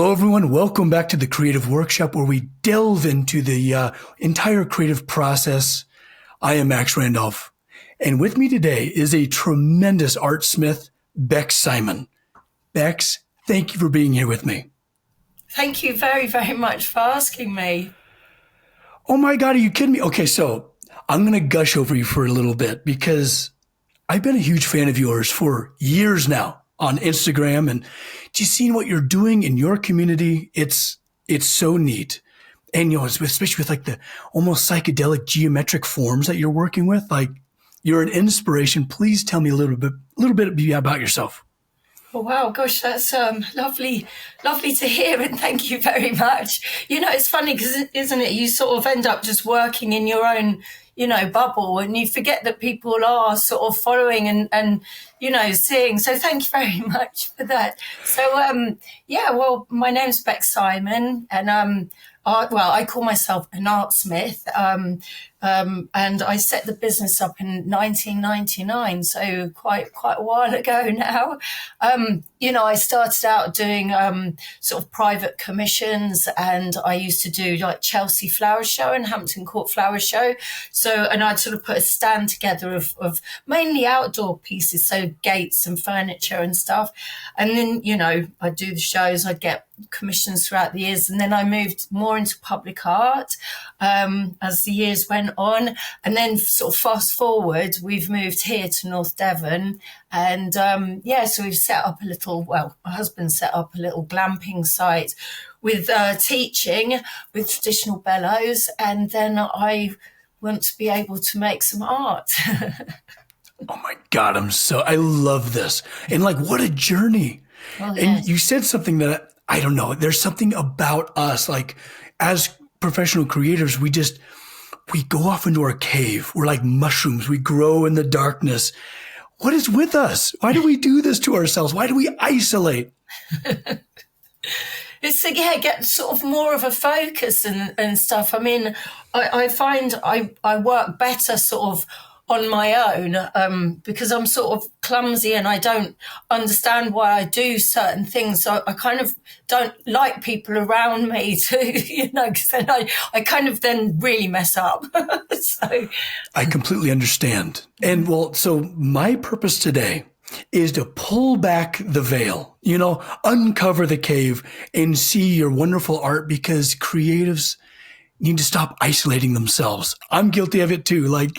Hello, everyone. Welcome back to the Creative Workshop, where we delve into the entire creative process. I am Max Randolph, and with me today is a tremendous artsmith, Bex Simon. Bex, thank you for being here with me. Thank you very, very much for asking me. Oh my God, are you kidding me? Okay, so I'm going to gush over you for a little bit because I've been a huge fan of yours for years now on Instagram, and just seeing what you're doing in your community, it's so neat. And, you know, especially with like the almost psychedelic geometric forms that you're working with, like you're an inspiration. Please tell me a little bit about yourself. Oh, wow, gosh, that's lovely to hear, and thank you very much. You know, it's funny because, isn't it, you sort of end up just working in your own, bubble, and you forget that people are sort of following and seeing. So thank you very much for that. So, well, my name's Bex Simon, and I call myself an artsmith, and I set the business up in 1999, so quite a while ago now. I started out doing sort of private commissions, and I used to do like Chelsea Flower Show and Hampton Court Flower Show. So, and I'd sort of put a stand together of mainly outdoor pieces, so gates and furniture and stuff. And then, I'd do the shows, I'd get commissions throughout the years, and then I moved more into public art as the years went on. And then sort of fast forward, we've moved here to North Devon, and so we've set up my husband set up a little glamping site with teaching with traditional bellows, and then I want to be able to make some art. Oh my God, I love this. And like, what a journey. Well, and yes. You said something that I don't know. There's something about us, like as professional creators, we go off into our cave. We're like mushrooms. We grow in the darkness. What is with us? Why do we do this to ourselves? Why do we isolate? It's get sort of more of a focus and stuff. I mean, I find I work better sort of on my own because I'm sort of clumsy and I don't understand why I do certain things. So I kind of don't like people around me to, because then I kind of then really mess up. So I completely understand. And so my purpose today is to pull back the veil, uncover the cave and see your wonderful art, because creatives need to stop isolating themselves. I'm guilty of it too. Like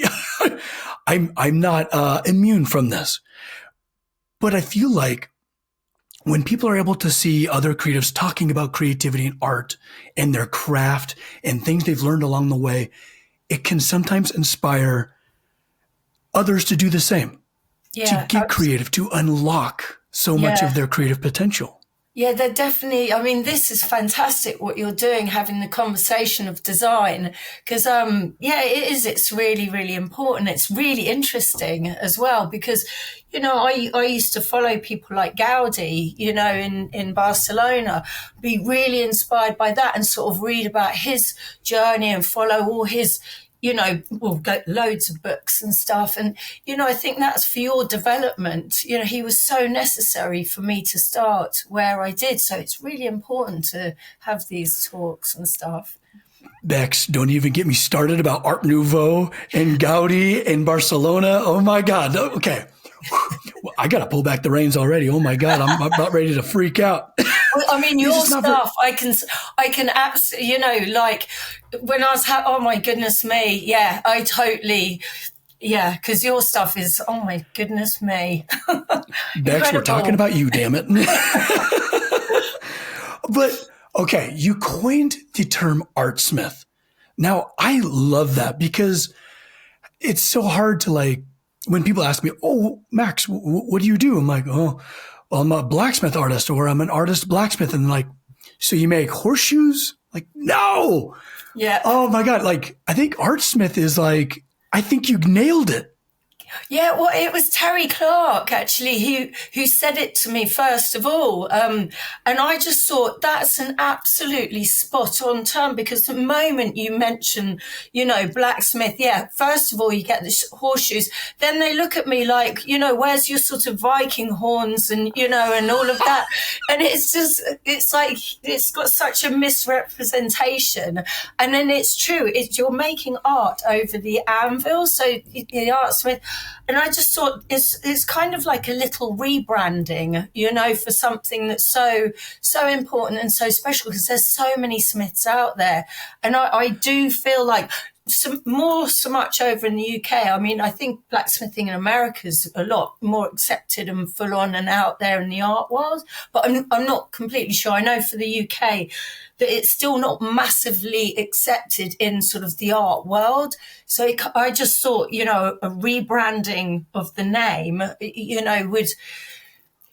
I'm not immune from this, but I feel like when people are able to see other creatives talking about creativity and art and their craft and things they've learned along the way, it can sometimes inspire others to do the same, to get creative, to unlock so much of their creative potential. Yeah, they're definitely, I mean, this is fantastic what you're doing, having the conversation of design, because, it is, it's really, really important. It's really interesting as well, because, I used to follow people like Gaudi, in Barcelona, be really inspired by that and sort of read about his journey and follow all his, we'll get loads of books and stuff. And, I think that's for your development. He was so necessary for me to start where I did. So it's really important to have these talks and stuff. Bex, don't even get me started about Art Nouveau and Gaudi in Barcelona. Oh my God. Okay. Well, I got to pull back the reins already. Oh my God. I'm about ready to freak out. Well, I mean, your stuff, I can absolutely, like when I was, oh my goodness me. Yeah, I totally, because your stuff is, oh my goodness me. Bex, we're talking about you, damn it. But, okay, you coined the term artsmith. Now, I love that because it's so hard to when people ask me, oh, Max, what do you do? I'm like, oh, well, I'm a blacksmith artist, or I'm an artist blacksmith. And like, so you make horseshoes? Like, no. Yeah. Oh my God. Like, I think artsmith is I think you nailed it. Yeah, well, it was Terry Clark actually who said it to me first of all, and I just thought that's an absolutely spot on term, because the moment you mention, blacksmith, yeah, first of all you get the horseshoes, then they look at me like, where's your sort of Viking horns and and all of that, and it's like it's got such a misrepresentation, and then it's true, you're making art over the anvil, so the artsmith. And I just thought it's kind of like a little rebranding, for something that's so important and so special, because there's so many smiths out there. And I do feel like so much over in the UK. I mean, I think blacksmithing in America is a lot more accepted and full on and out there in the art world. But I'm not completely sure. I know for the UK that it's still not massively accepted in sort of the art world. So I just thought, a rebranding of the name, would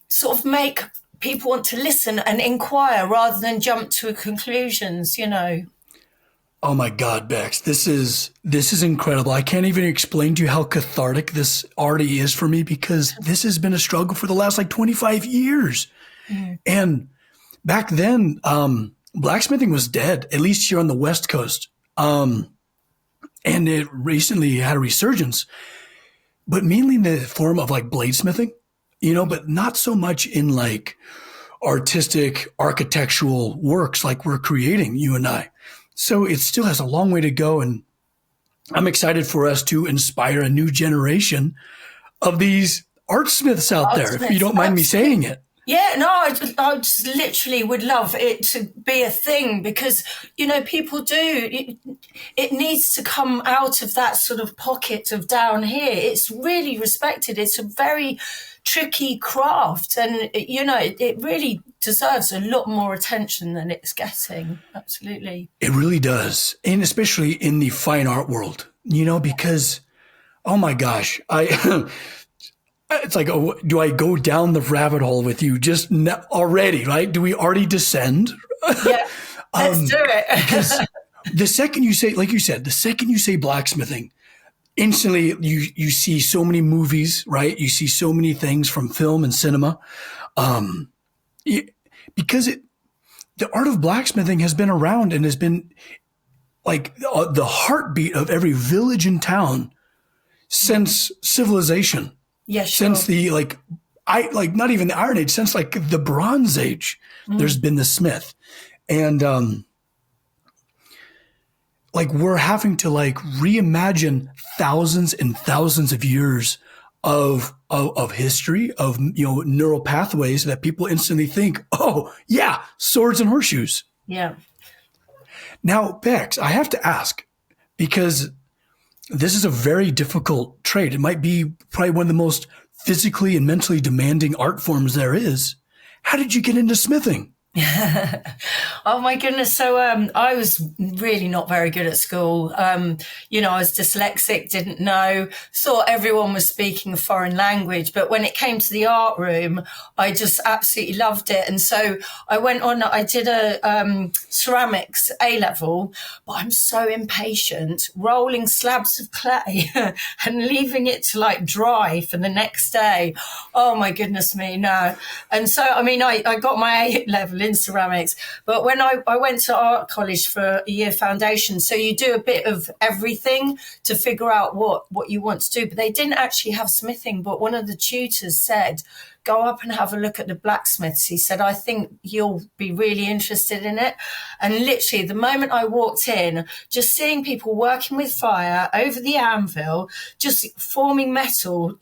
sort of make people want to listen and inquire rather than jump to conclusions, Oh my God, Bex, this is incredible. I can't even explain to you how cathartic this already is for me, because this has been a struggle for the last 25 years. Mm. And back then, blacksmithing was dead, at least here on the West Coast. And it recently had a resurgence, but mainly in the form of bladesmithing, but not so much in artistic architectural works like we're creating, you and I. So it still has a long way to go, and I'm excited for us to inspire a new generation of these artsmiths out there, if you don't mind me saying it. Yeah, no, I just literally would love it to be a thing, because, people do. It needs to come out of that sort of pocket of down here. It's really respected. It's a very tricky craft, and, it really deserves a lot more attention than it's getting. Absolutely. It really does. And especially in the fine art world, because, oh my gosh, it's like, oh, do I go down the rabbit hole with you just already, right? Do we already descend? Yeah, let's do it. Because the second you say, like you said, the second you say blacksmithing, instantly you see so many movies, right? You see so many things from film and cinema. Because the art of blacksmithing has been around and has been the heartbeat of every village and town since civilization. Yeah, sure. Since the not even the Iron Age, since the Bronze Age, there's been the smith, and we're having to reimagine thousands and thousands of years of history, of neural pathways that people instantly think, oh yeah, swords and horseshoes. Yeah. Now, Bex, I have to ask, because this is a very difficult trade. It might be probably one of the most physically and mentally demanding art forms there is. How did you get into smithing? Oh my goodness. So I was really not very good at school. I was dyslexic, didn't know, thought everyone was speaking a foreign language. But when it came to the art room, I just absolutely loved it. And so I went on, I did a ceramics A-level, but I'm so impatient, rolling slabs of clay and leaving it to dry for the next day. Oh my goodness me, no. And so, I got my A-level in ceramics, but when I went to art college for a year foundation, so you do a bit of everything to figure out what you want to do, but they didn't actually have smithing. But one of the tutors said, go up and have a look at the blacksmiths. He said, I think you'll be really interested in it. And literally the moment I walked in, just seeing people working with fire over the anvil, just forming metal,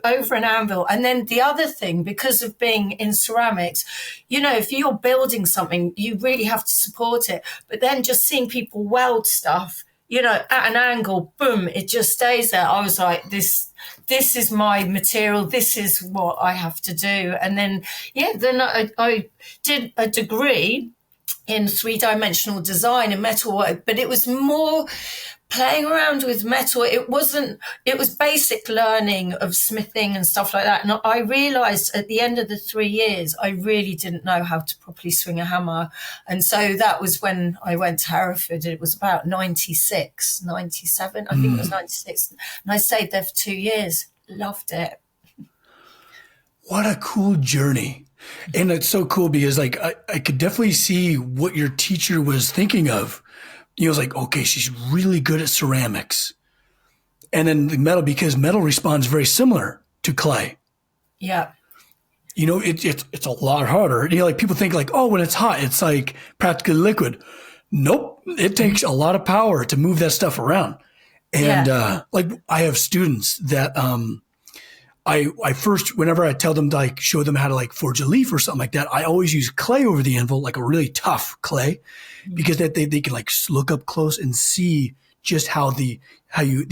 over an anvil. And then the other thing, because of being in ceramics, if you're building something, you really have to support it. But then just seeing people weld stuff, at an angle, boom, it just stays there. I was like, this is my material. This is what I have to do. And then, then I did a degree in three-dimensional design and metalwork, but it was more playing around with metal. It was basic learning of smithing and stuff like that. And I realized at the end of the 3 years, I really didn't know how to properly swing a hammer. And so that was when I went to Hereford. It was about 96, 97. I think it was 96. And I stayed there for 2 years. loved it. What a cool journey. And it's so cool because like I could definitely see what your teacher was thinking of. You know, it's like, okay, she's really good at ceramics. And then the metal, because metal responds very similar to clay. Yeah. You know, it's a lot harder. You know, like people think like, oh, when it's hot, it's like practically liquid. Nope. It takes a lot of power to move that stuff around. And like I have students that I first, whenever I tell them to like show them how to like forge a leaf or something like that, I always use clay over the anvil, like a really tough clay, because that they can like look up close and see just how you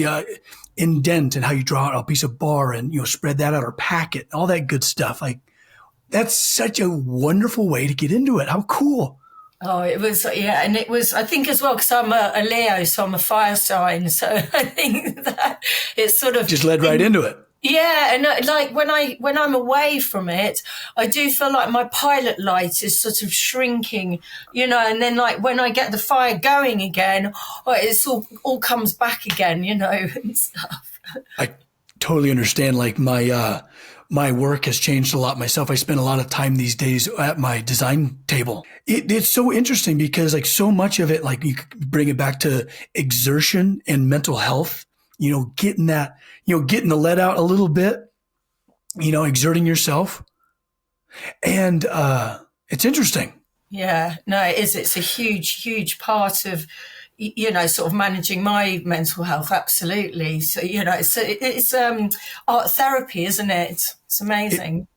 indent and how you draw out a piece of bar and, you know, spread that out or pack it, all that good stuff. Like that's such a wonderful way to get into it. How cool. Oh, it was, yeah. And it was, I think as well, because I'm a Leo, so I'm a fire sign. So I think that it's sort of just led right into it. Yeah, and like when I'm away from it, I do feel like my pilot light is sort of shrinking, you know, and then like when I get the fire going again, it's all comes back again, you know, and stuff. I totally understand. Like my work has changed a lot myself. I spend a lot of time these days at my design table. It's so interesting because like so much of it, like you could bring it back to exertion and mental health, you know, getting the lead out a little bit, you know, exerting yourself. And it's interesting. Yeah, no, it is. It's a huge, huge part of, you know, sort of managing my mental health. Absolutely. So, you know, it's art therapy, isn't it? It's amazing.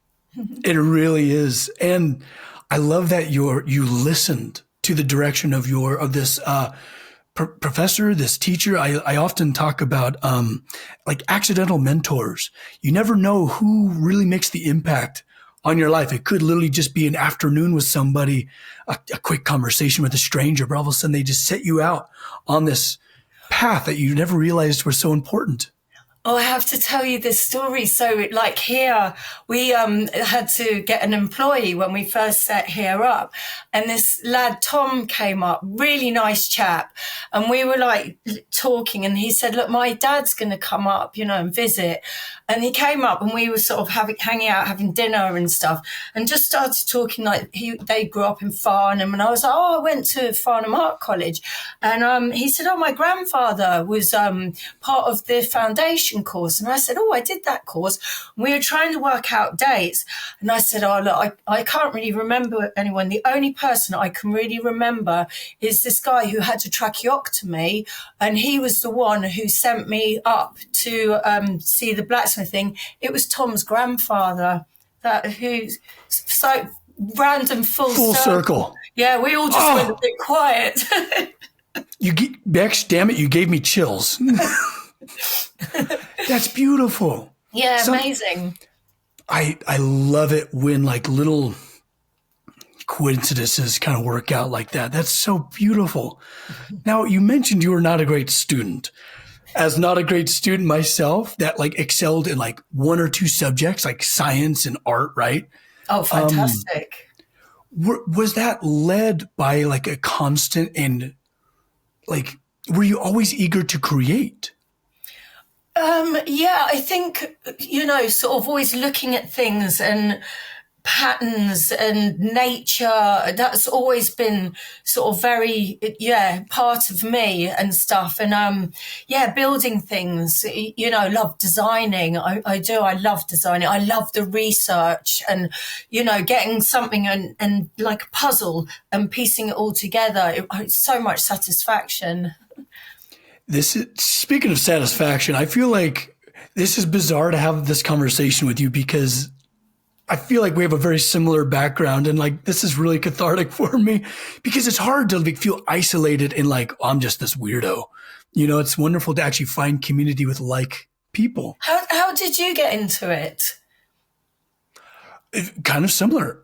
It really is. And I love that you listened to the direction of this professor, this teacher. I often talk about like accidental mentors. You never know who really makes the impact on your life. It could literally just be an afternoon with somebody, a quick conversation with a stranger, but all of a sudden they just set you out on this path that you never realized was so important. Oh, I have to tell you this story. So like here, we had to get an employee when we first set here up. And this lad, Tom, came up, really nice chap. And we were like talking and he said, look, my dad's going to come up, you know, and visit. And he came up and we were sort of hanging out, having dinner and stuff, and just started talking like they grew up in Farnham. And I was like, oh, I went to Farnham Art College. And he said, oh, my grandfather was part of the foundation course. And I said, oh, I did that course. And we were trying to work out dates. And I said, oh, look, I can't really remember anyone. The only person I can really remember is this guy who had a tracheotomy. And he was the one who sent me up to see the blacksmithing. It was Tom's grandfather who's so random full circle. Yeah, we all just went a bit quiet. Bex, damn it, you gave me chills. That's beautiful. Yeah, amazing. I love it when like little coincidences kind of work out like that. That's so beautiful. Now, you mentioned you were not a great student. As not a great student myself, that like excelled in like one or two subjects like science and art, right? Oh, fantastic. Was that led by like a constant and like, were you always eager to create? Yeah, I think, you know, sort of always looking at things and patterns and nature. That's always been sort of very, part of me and stuff. And, building things, you know, love designing. I do. I love designing. I love the research and, you know, getting something and like a puzzle and piecing it all together. It's so much satisfaction. Speaking of satisfaction, I feel like this is bizarre to have this conversation with you because I feel like we have a very similar background and like this is really cathartic for me because it's hard to like feel isolated and like, oh, I'm just this weirdo. You know, it's wonderful to actually find community with like people. How did you get into it? Kind of similar.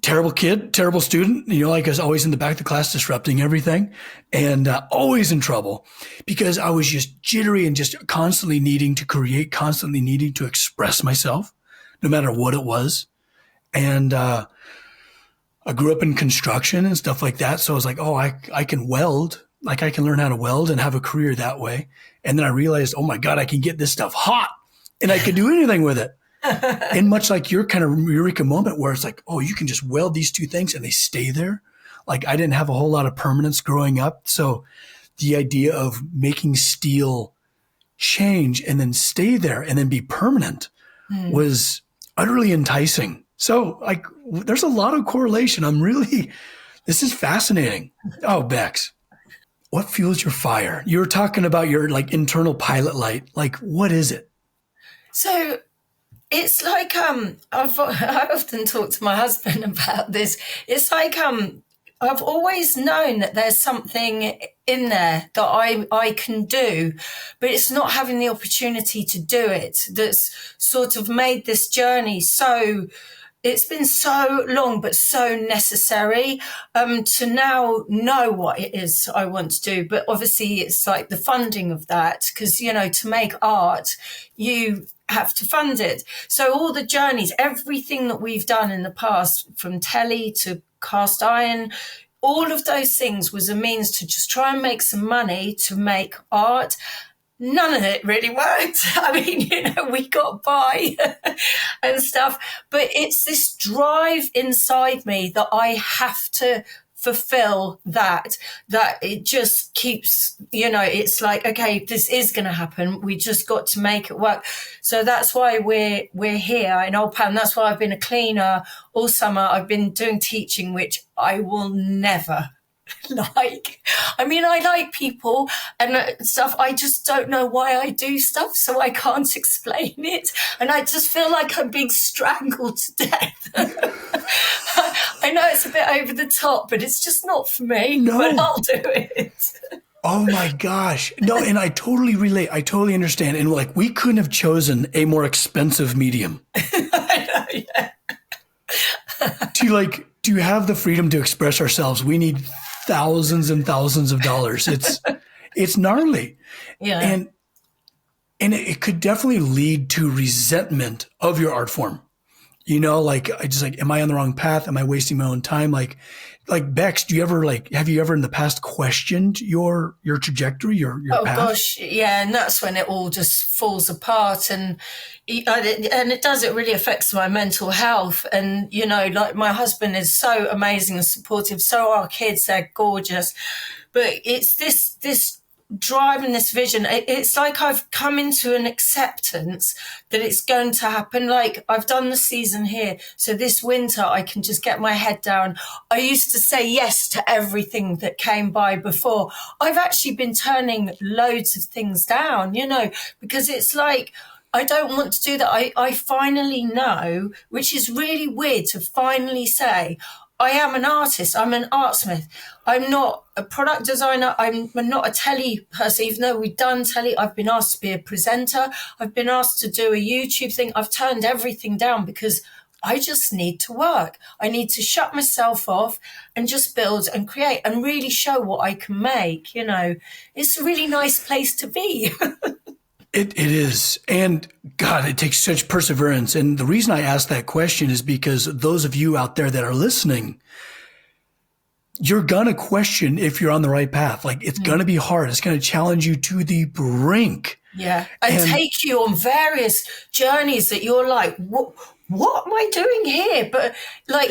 Terrible kid, terrible student, you know, like I was always in the back of the class disrupting everything and always in trouble because I was just jittery and just constantly needing to create, constantly needing to express myself, no matter what it was. And I grew up in construction and stuff like that. So I was like, oh, I can weld. like I can learn how to weld and have a career that way. And then I realized, oh my God, I can get this stuff hot and I can do anything with it. And much like your kind of eureka moment where it's like, oh, you can just weld these two things and they stay there. Like I didn't have a whole lot of permanence growing up. So the idea of making steel change and then stay there and then be permanent was utterly enticing. So like there's a lot of correlation. This is fascinating. Oh, Bex, what fuels your fire? You were talking about your like internal pilot light. Like, what is it? So it's like I often talk to my husband about this. It's like I've always known that there's something in there that I can do, but it's not having the opportunity to do it that's sort of made this journey so. It's been so long, but so necessary to now know what it is I want to do. But obviously, it's like the funding of that, because, you know, to make art, you have to fund it. So all the journeys, everything that we've done in the past, from telly to cast iron, all of those things was a means to just try and make some money to make art. None of it really worked. I mean, you know, we got by and stuff, but it's this drive inside me that I have to fulfill that it just keeps, you know, it's like, okay, this is going to happen. We just got to make it work. So that's why we're here in Old Pan. That's why I've been a cleaner all summer. I've been doing teaching, which I will never like. I mean, I like people and stuff. I just don't know why I do stuff, so I can't explain it. And I just feel like I'm being strangled to death. I know it's a bit over the top, but it's just not for me. No. But I'll do it. Oh my gosh. No, and I totally relate. I totally understand. And like, we couldn't have chosen a more expensive medium. I know, yeah. To have the freedom to express ourselves, we need thousands and thousands of dollars. It's gnarly. Yeah. And it could definitely lead to resentment of your art form. You know, like I just like, am I on the wrong path? Am I wasting my own time? Like Bex, have you ever in the past questioned your trajectory, your path? Oh gosh, yeah, and that's when it all just falls apart, and it does. It really affects my mental health, and you know, like my husband is so amazing and supportive. So are our kids; they're gorgeous, but it's this drive and this vision. It's like I've come into an acceptance that it's going to happen. Like I've done the season here, so this winter I can just get my head down. I used to say yes to everything that came by before. I've actually been turning loads of things down, you know, because it's like I don't want to do that. I finally know, which is really weird to finally say, I am an artist. I'm an artsmith. I'm not a product designer. I'm not a telly person, even though we've done telly. I've been asked to be a presenter. I've been asked to do a YouTube thing. I've turned everything down because I just need to work. I need to shut myself off and just build and create and really show what I can make. You know, it's a really nice place to be. It is. And God, it takes such perseverance. And the reason I asked that question is because those of you out there that are listening, you're going to question if you're on the right path. Like it's going to be hard. It's going to challenge you to the brink. Yeah. And take you on various journeys that you're like, what am I doing here? But like,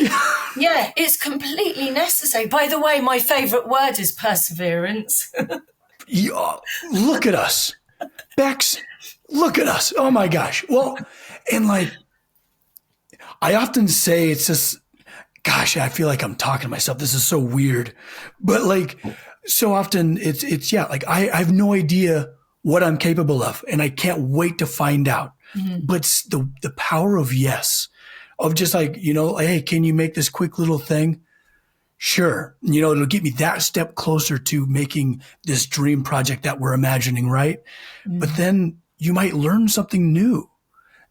yeah, it's completely necessary. By the way, my favorite word is perseverance. Yeah, look at us. Bex, look at us. Oh my gosh. Well, and like, I often say it's just, gosh, I feel like I'm talking to myself. This is so weird. But like, so often it's yeah, like I have no idea what I'm capable of and I can't wait to find out. Mm-hmm. But the power of yes, of just like, you know, hey, can you make this quick little thing? Sure. You know, it'll get me that step closer to making this dream project that we're imagining, right? Mm-hmm. But then you might learn something new.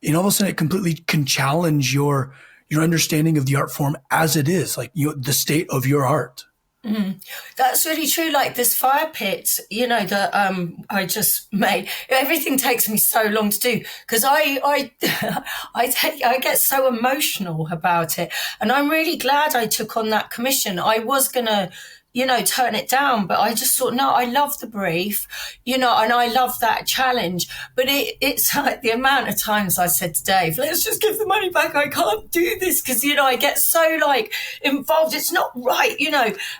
And all of a sudden it completely can challenge your understanding of the art form as it is, like, you know, the state of your art. Mm. That's really true. Like this fire pit, you know, that I just made. Everything takes me so long to do because I get so emotional about it, and I'm really glad I took on that commission. I was gonna turn it down. But I just thought, no, I love the brief, and I love that challenge. But it's like the amount of times I said to Dave, let's just give the money back. I can't do this because, I get so like involved. It's not right,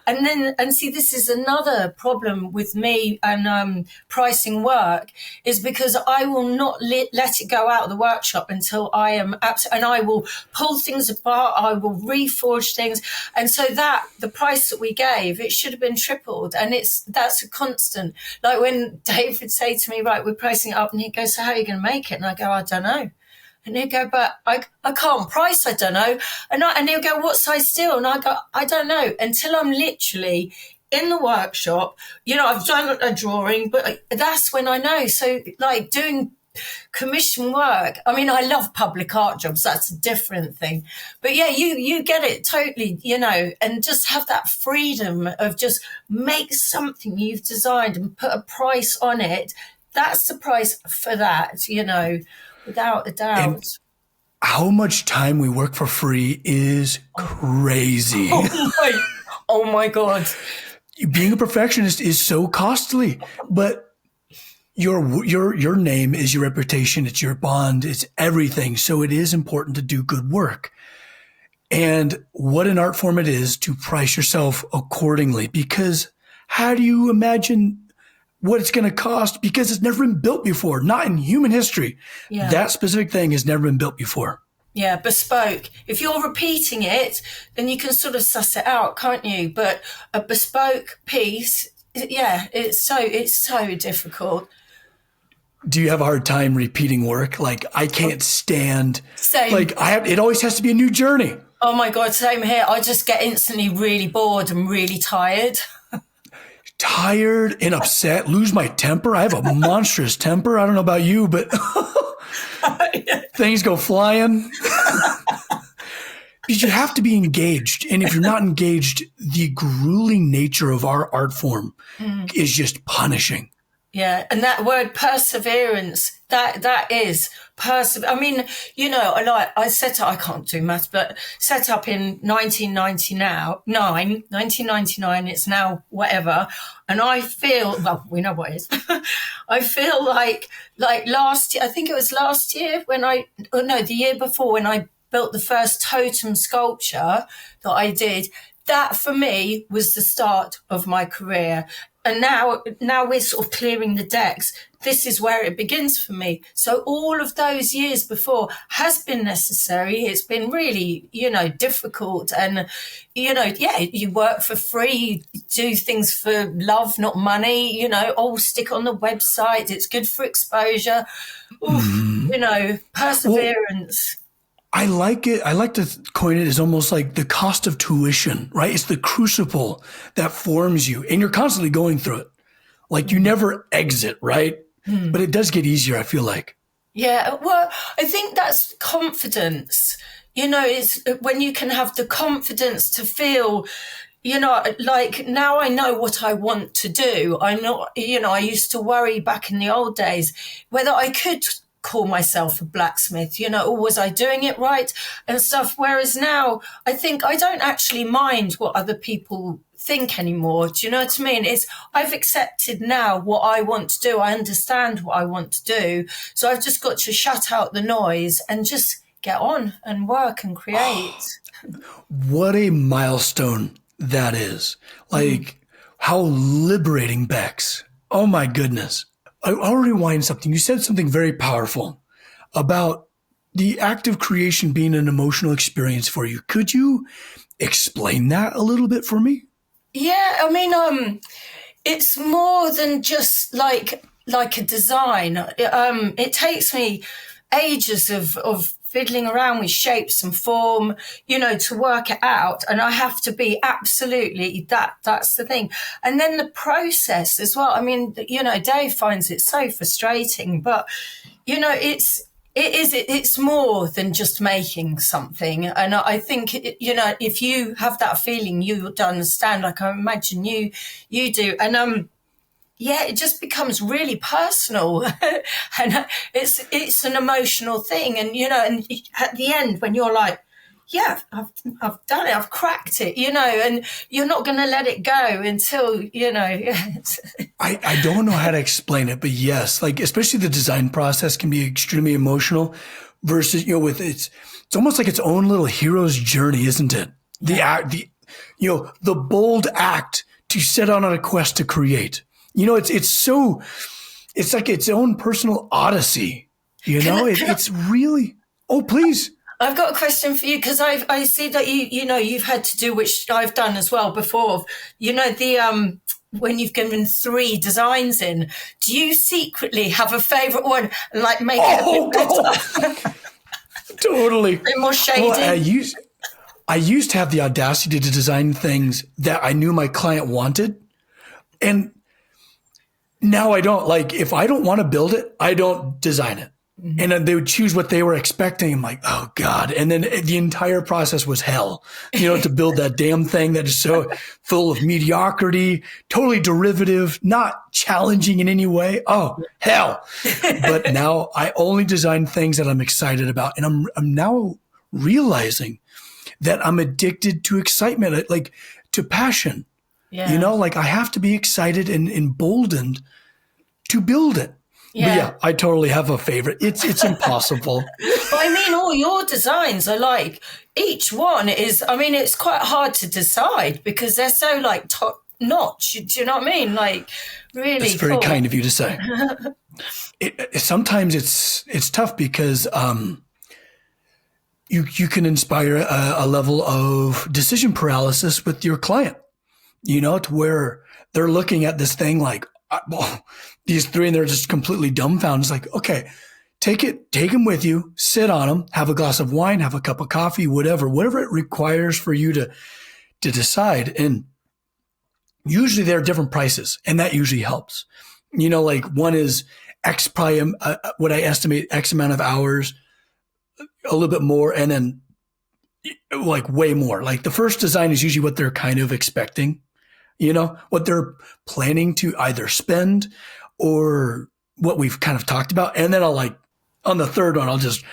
and see, this is another problem with me and pricing work is because I will not let it go out of the workshop until I am and I will pull things apart. I will reforge things. And so that the price that we gave, it should have been tripled. And that's a constant. Like when Dave would say to me, right, we're pricing it up, and he'd go, so how are you going to make it? And I go, I don't know. And he'd go, but I can't price, I don't know. And he'll go, what size steel? And I go, I don't know, until I'm literally in the workshop. I've done a drawing, but that's when I know. So like doing commission work, I mean, I love public art jobs, that's a different thing, but yeah, you get it totally, and just have that freedom of just make something you've designed and put a price on it. That's the price for that, without a doubt. And how much time we work for free is crazy. Oh my God. Being a perfectionist is so costly, but your name is your reputation. It's your bond. It's everything. So it is important to do good work. And what an art form it is to price yourself accordingly, because how do you imagine what it's going to cost? Because it's never been built before, not in human history. Yeah. That specific thing has never been built before. Yeah, bespoke. If you're repeating it, then you can sort of suss it out, can't you? But a bespoke piece, yeah, it's so difficult. Do you have a hard time repeating work? Like, I can't stand. Same. Like, it always has to be a new journey. Oh my God, same here. I just get instantly really bored and really tired. Tired and upset, lose my temper. I have a monstrous temper. I don't know about you, but things go flying. Because you have to be engaged. And if you're not engaged, the grueling nature of our art form is just punishing. Yeah, and that word perseverance, that is I mean, like I set up, I can't do math, but set up in 1999, it's now whatever. And I feel, well, we know what it is. I feel like last year, I think it was last year the year before when I built the first totem sculpture that I did, that for me was the start of my career. And now we're sort of clearing the decks. This is where it begins for me. So all of those years before has been necessary. It's been really, difficult. And, you work for free, you do things for love, not money, stick on the website. It's good for exposure. Oof, perseverance. Well, I like it. I like to coin it as almost like the cost of tuition, right? It's the crucible that forms you, and you're constantly going through it. Like you never exit, right? But it does get easier, I feel like. Yeah, well, I think that's confidence. It's when you can have the confidence to feel, like now I know what I want to do. I'm not, I used to worry back in the old days whether I could call myself a blacksmith, or was I doing it right and stuff. Whereas now I think I don't actually mind what other people think anymore. Do you know what I mean? I've accepted now what I want to do. I understand what I want to do. So I've just got to shut out the noise and just get on and work and create. What a milestone that is. Like how liberating, Bex. Oh my goodness. I'll rewind something. You said something very powerful about the act of creation being an emotional experience for you. Could you explain that a little bit for me? Yeah, I mean, it's more than just like a design. It takes me ages of fiddling around with shapes and form, to work it out. And I have to be absolutely that's the thing. And then the process as well. I mean, Dave finds it so frustrating, but, it's more than just making something. And I think, if you have that feeling, you would understand, like I imagine you do. And, yeah, it just becomes really personal and it's an emotional thing. And, and at the end, when you're like, yeah, I've done it, I've cracked it, and you're not going to let it go until, I don't know how to explain it, but yes, like especially the design process can be extremely emotional versus, with it's almost like its own little hero's journey, isn't it? The bold act to set out on a quest to create. It's like its own personal odyssey. It's really, oh, please. I've got a question for you because I see that you've had to do, which I've done as well before. When you've given 3 designs in, do you secretly have a favourite one and like make it a bit better? Totally. A bit more shady. Well, I used to have the audacity to design things that I knew my client wanted, and now I don't. Like if I don't want to build it, I don't design it. Mm-hmm. And then they would choose what they were expecting. I'm like, oh God. And then the entire process was hell, to build that damn thing that is so full of mediocrity, totally derivative, not challenging in any way. Oh, hell. But now I only design things that I'm excited about. And I'm now realizing that I'm addicted to excitement, like to passion. Yeah. Like I have to be excited and emboldened to build it. Yeah. But yeah, I totally have a favorite. It's impossible. But I mean, all your designs are like, each one is, it's quite hard to decide because they're so like top notch. Do you know what I mean? Like really It's very kind of you to say. Sometimes it's tough because you can inspire a level of decision paralysis with your client, to where they're looking at this thing like, well, these 3 and they're just completely dumbfounded. It's like, okay, take them with you, sit on them, have a glass of wine, have a cup of coffee, whatever it requires for you to decide. And usually there are different prices, and that usually helps. Like one is X, probably what I estimate X amount of hours, a little bit more, and then like way more. Like the first design is usually what they're kind of expecting, what they're planning to either spend or what we've kind of talked about. And then on the third one, I'll just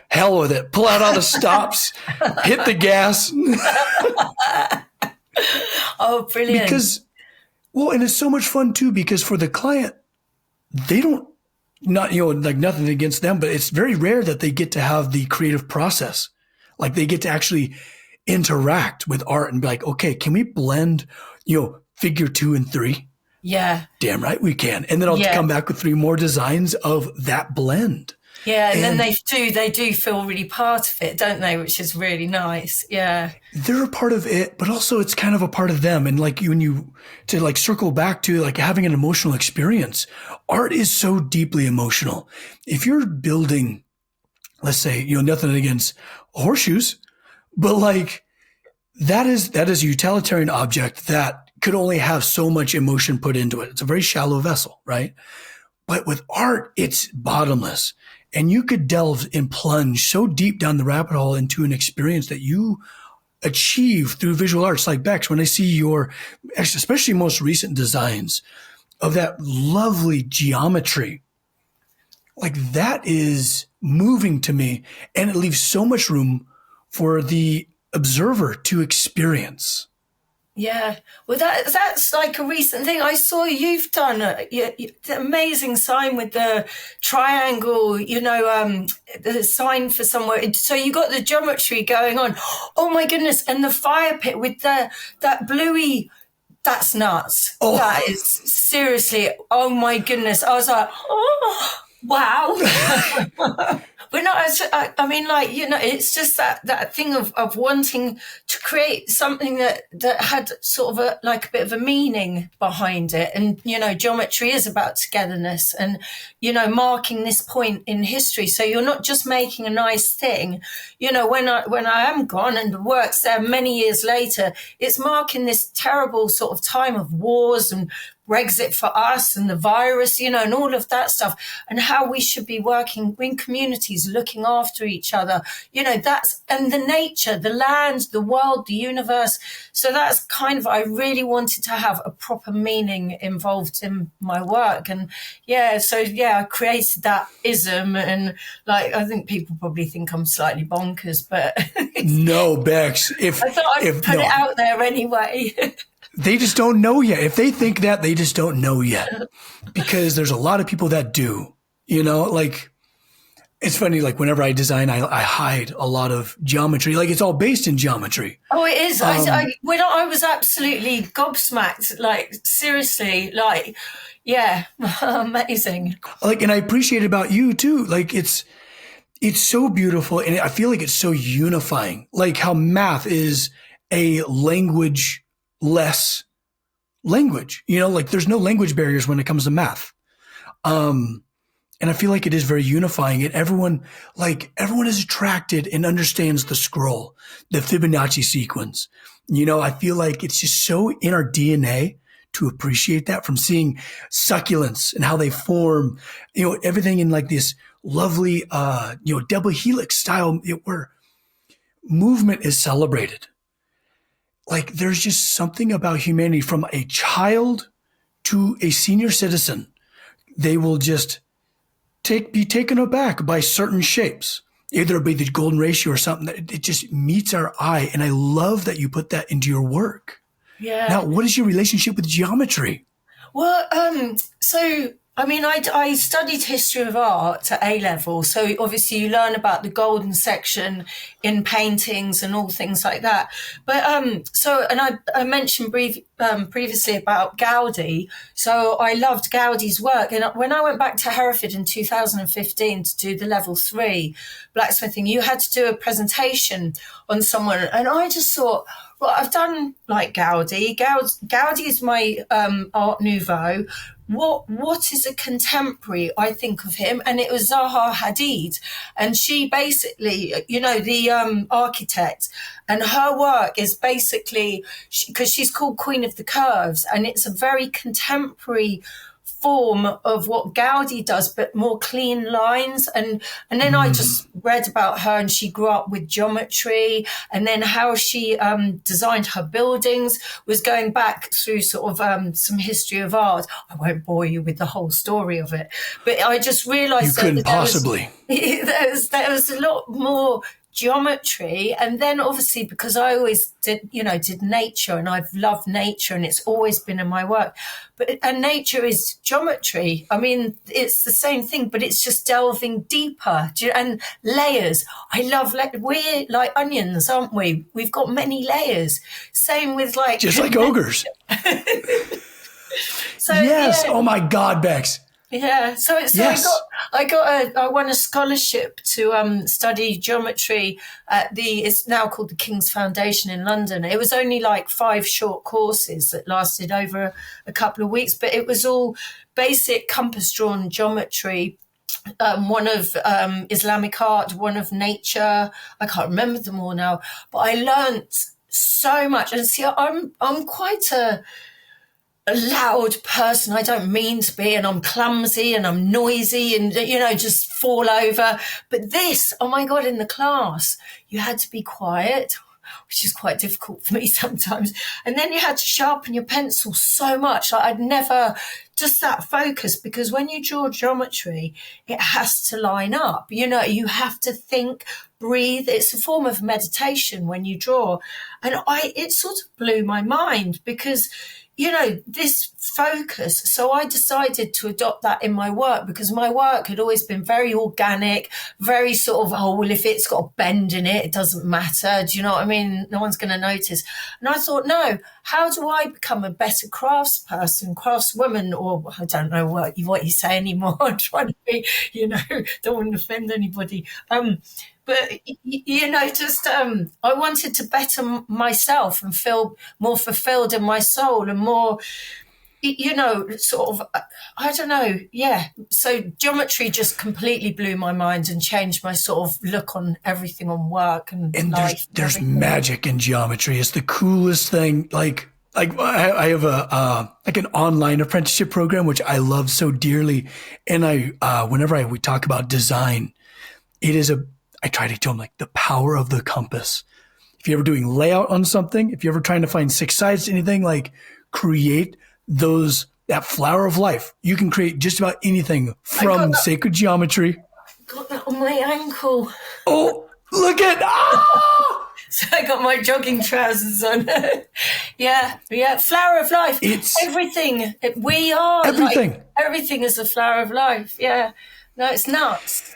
hell with it, pull out all the stops, hit the gas. Oh, brilliant. And it's so much fun too, because for the client, they don't, not, like nothing against them, but it's very rare that they get to have the creative process. Like they get to actually interact with art and be like, okay, can we blend, figure 2 and 3? Yeah. Damn right we can. And then I'll come back with 3 more designs of that blend. Yeah, and then they do feel really part of it, don't they? Which is really nice. Yeah. They're a part of it, but also it's kind of a part of them. And like to like circle back to like having an emotional experience, art is so deeply emotional. If you're building, let's say, nothing against horseshoes, but like that is a utilitarian object that could only have so much emotion put into it. It's a very shallow vessel, right? But with art, it's bottomless. And you could delve and plunge so deep down the rabbit hole into an experience that you achieve through visual arts. Like Bex, when I see your, especially most recent designs of that lovely geometry, like that is moving to me, and it leaves so much room for the observer to experience. Yeah, well, that's like a recent thing. I saw you've done the amazing sign with the triangle, the sign for somewhere. So you got the geometry going on. Oh my goodness! And the fire pit with that bluey. That's nuts. Oh. That is seriously. Oh my goodness! I was like, oh wow. But no, it's just that thing of wanting to create something that had sort of a bit of a meaning behind it. And, geometry is about togetherness and, marking this point in history. So you're not just making a nice thing. When I am gone and the work's there many years later, it's marking this terrible sort of time of wars and Brexit for us and the virus, you know, and all of that stuff, and how we should be working in communities, looking after each other, you know, and the nature, the land, the world, the universe. So that's kind of, I really wanted to have a proper meaning involved in my work. And I created that ism. And like, I think people probably think I'm slightly bonkers, but no, Bex, I thought I'd put it out there anyway. They just don't know yet. If they think that, they just don't know yet, because there's a lot of people that do, you know, like, it's funny, like whenever I design, I hide a lot of geometry. Like, it's all based in geometry. Oh, it is. When I was absolutely gobsmacked, like, seriously, like, yeah, amazing. Like, and I appreciate it about you too. Like, it's so beautiful, and I feel like it's so unifying. Like how math is a language-less language, you know, like there's no language barriers when it comes to math. And I feel like it is very unifying, and everyone is attracted and understands the scroll, the Fibonacci sequence. You know, I feel like it's just so in our DNA to appreciate that, from seeing succulents and how they form, you know, everything in like this lovely, double helix style where movement is celebrated. Like, there's just something about humanity, from a child to a senior citizen. They will just be taken aback by certain shapes. Either it be the golden ratio or something that it just meets our eye. And I love that you put that into your work. Yeah. Now, what is your relationship with geometry? Well, so I mean, I studied history of art at A level. So obviously you learn about the golden section in paintings and all things like that. But I mentioned previously about Gaudi. So I loved Gaudi's work. And when I went back to Hereford in 2015 to do the level 3 blacksmithing, you had to do a presentation on someone. And I just thought, well, I've done like Gaudi. Gaudi is my Art Nouveau. What is a contemporary? I think of him, and it was Zaha Hadid, and she basically, you know, the architect, and her work is basically, because she's called Queen of the Curves, and it's a very contemporary form of what Gaudi does, but more clean lines. And then I just read about her, and she grew up with geometry, and then how she designed her buildings was going back through sort of some history of art. I won't bore you with the whole story of it, but I just realized you couldn't possibly. There was a lot more geometry. And then obviously, because I always did nature, and I've loved nature, and it's always been in my work. And nature is geometry. I mean, it's the same thing, but it's just delving deeper and layers. I love, we're like onions, aren't we? We've got many layers. Same with like... Just like ogres. So, yes. Yeah. Oh my God, Bex. Yeah, yes. I won a scholarship to study geometry at it's now called the King's Foundation in London. It was only like 5 short courses that lasted over a couple of weeks, but it was all basic compass drawn geometry. One of Islamic art, one of nature. I can't remember them all now, but I learnt so much. And see, I'm quite a loud person. I don't mean to be, and I'm clumsy and I'm noisy and, you know, just fall over. But this, oh my God, in the class, you had to be quiet, which is quite difficult for me sometimes. And then you had to sharpen your pencil so much. Like I'd never, just that focus, because when you draw geometry, it has to line up. You know, you have to think, breathe. It's a form of meditation when you draw. And it sort of blew my mind, because you know, this focus. So I decided to adopt that in my work, because my work had always been very organic, very sort of, oh, well, if it's got a bend in it, it doesn't matter. Do you know what I mean? No one's going to notice. And I thought, no, how do I become a better craftsperson, craftswoman, or I don't know what you say anymore. I'm trying to be, you know, don't want to offend anybody. But, you know, just I wanted to better myself and feel more fulfilled in my soul and more, you know, sort of, I don't know. Yeah. So geometry just completely blew my mind and changed my sort of look on everything, on work and life. There's magic in geometry. It's the coolest thing. Like, like I have like an online apprenticeship program, which I love so dearly. And whenever we talk about design, I try to tell them like the power of the compass. If you're ever doing layout on something, if you're ever trying to find 6 sides to anything, like create that flower of life. You can create just about anything from sacred geometry. Got that on my ankle. Oh, look at So I got my jogging trousers on. yeah, flower of life. It's everything. We are everything. Like, everything is a flower of life. Yeah, no, it's nuts.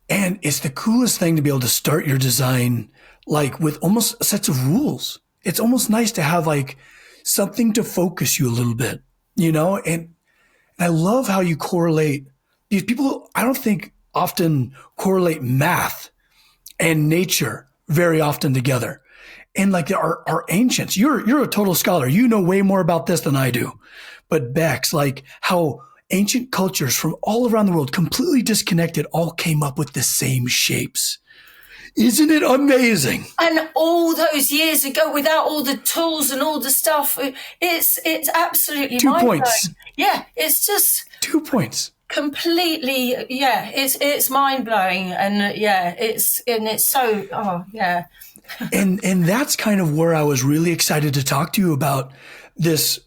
And it's the coolest thing to be able to start your design like with almost sets of rules. It's almost nice to have like something to focus you a little bit, you know? And I love how you correlate these people. I don't think often correlate math and nature very often together. And like our ancients, you're a total scholar. You know way more about this than I do. But Bex, like how ancient cultures from all around the world, completely disconnected, all came up with the same shapes. Isn't it amazing? And all those years ago, without all the tools and all the stuff, it's absolutely 2 points. Yeah, it's just 2 points. Completely, yeah. It's mind blowing, and it's so and that's kind of where I was really excited to talk to you about this,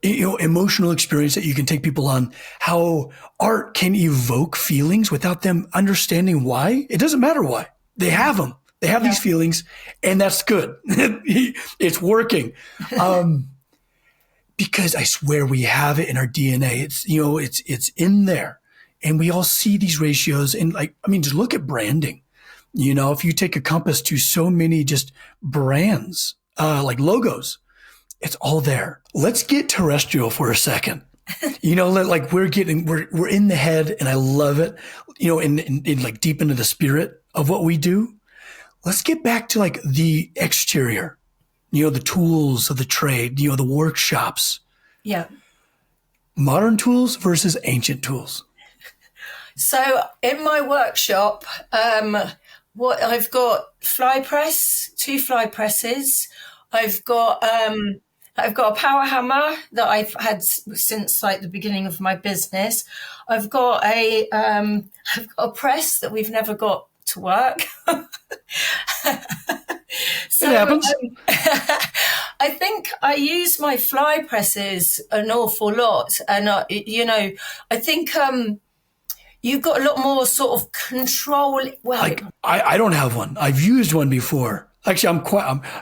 emotional experience that you can take people on, how art can evoke feelings without them understanding why. It doesn't matter why. They have them. They have these feelings, and that's good. It's working. Because I swear we have it in our DNA. It's in there, and we all see these ratios. And just look at branding. If you take a compass to so many just brands, like logos, it's all there. Let's get terrestrial for a second. Like we're in the head, and I love it. In like deep into the spirit of what we do. Let's get back to like the exterior, the tools of the trade, the workshops. Yeah. Modern tools versus ancient tools. So in my workshop, what I've got two fly presses. I've got a power hammer that I've had since like the beginning of my business. I've got a press that we've never got to work. So, it happens. I think I use my fly presses an awful lot, and I think you've got a lot more sort of control. Well, I don't have one. I've used one before. Actually,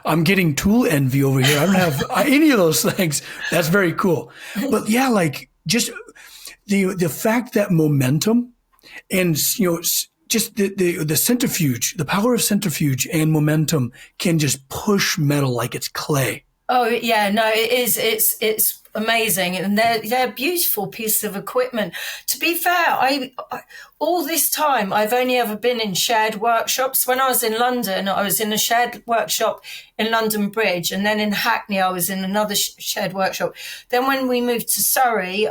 I'm getting tool envy over here. I don't have any of those things. That's very cool. But yeah, like just the fact that momentum and just the centrifuge, the power of centrifuge and momentum can just push metal like it's clay. Oh yeah, no, it is. It's amazing, and they're beautiful pieces of equipment. To be fair, I all this time I've only ever been in shared workshops. When I was in London, I was in a shared workshop in London Bridge, and then in Hackney I was in another shared workshop. Then when we moved to Surrey,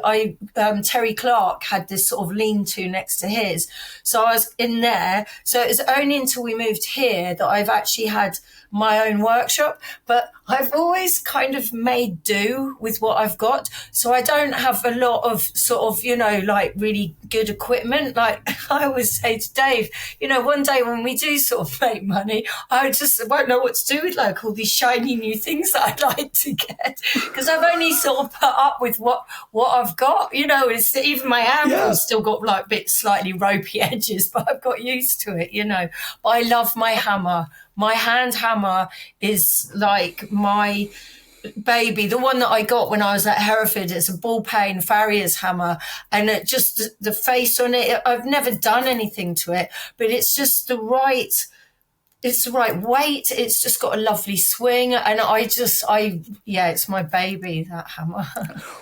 Terry Clark had this sort of lean-to next to his, so I was in there. So it was only until we moved here that I've actually had my own workshop, but I've always kind of made do with what I've got. So I don't have a lot of sort of, like really good equipment. Like I always say to Dave, one day when we do sort of make money, I won't know what to do with like all these shiny new things that I'd like to get, because I've only sort of put up with what I've got. It's even my ankle's still got like bit slightly ropey edges, but I've got used to it, But I love my hammer. My hand hammer is like my baby, the one that I got when I was at Hereford. It's a ball peen farrier's hammer, and it just the face on it, I've never done anything to it, but it's just the right weight. It's just got a lovely swing, and it's my baby, that hammer.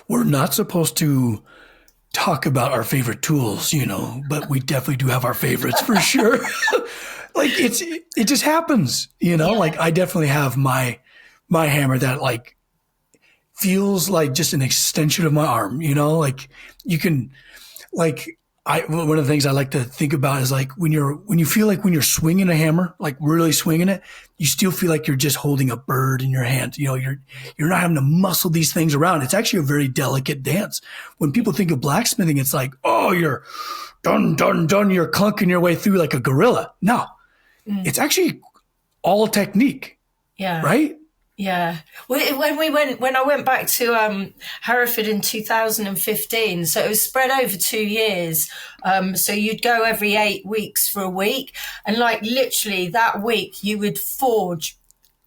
We're not supposed to talk about our favorite tools, but we definitely do have our favorites for sure. Like it just happens, like I definitely have my hammer that like feels like just an extension of my arm, like you can, like one of the things I like to think about is like when you feel like when you're swinging a hammer, like really swinging it, you still feel like you're just holding a bird in your hand. You know, you're not having to muscle these things around. It's actually a very delicate dance. When people think of blacksmithing, it's like, oh, you're done. You're clunking your way through like a gorilla. No, it's actually all technique. Yeah. Right? Yeah. When I went back to Hereford in 2015, so it was spread over 2 years. So you'd go every 8 weeks for a week, and like literally that week you would forge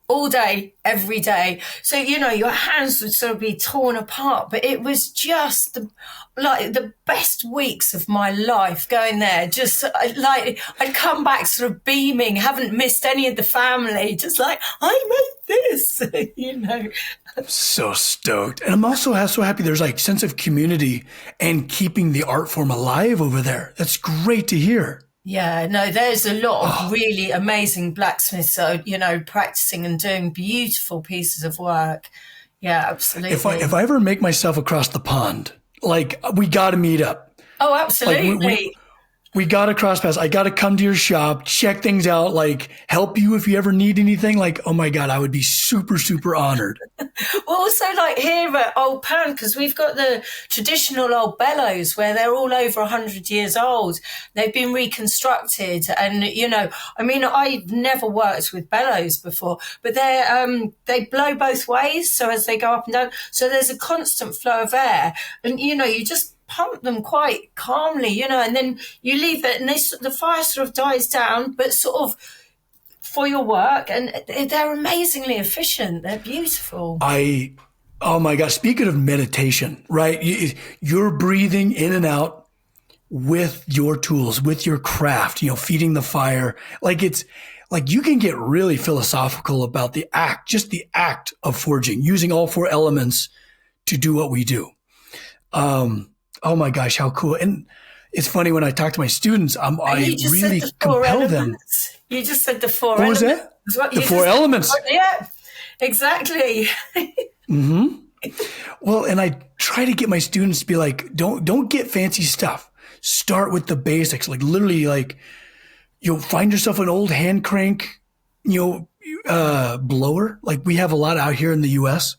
all day, every day. So, you know, your hands would sort of be torn apart, but it was just the best weeks of my life going there. Just like I'd come back sort of beaming, haven't missed any of the family, just like, I made this, you know. I'm so stoked. And I'm also so happy there's like sense of community and keeping the art form alive over there. That's great to hear. Yeah, no, there's a lot of really amazing blacksmiths, you know, practicing and doing beautiful pieces of work. Yeah, absolutely. If I ever make myself across the pond, like we got to meet up. Oh, absolutely. Like, we got to cross paths. I got to come to your shop, check things out, like help you if you ever need anything. Like, oh my God, I would be super, super honored. Well, also like here at Old Pound, because we've got the traditional old bellows where they're all over 100 years old. They've been reconstructed. And, you know, I mean, I've never worked with bellows before, but they blow both ways. So as they go up and down, so there's a constant flow of air. And, you know, you just pump them quite calmly, you know, and then you leave it and the fire sort of dies down, but sort of for your work, and they're amazingly efficient. They're beautiful. Oh my gosh, speaking of meditation, right? You're breathing in and out with your tools, with your craft, you know, feeding the fire. Like it's like you can get really philosophical about just the act of forging, using all 4 elements to do what we do. Oh my gosh, how cool. And it's funny when I talk to my students, I really compel them. You just said the 4 elements. What was that? The 4 elements. Yeah, exactly. Mm-hmm. Well, and I try to get my students to be like, don't get fancy stuff. Start with the basics. Like literally, like you'll find yourself an old hand crank, you know, blower. Like we have a lot out here in the U.S.,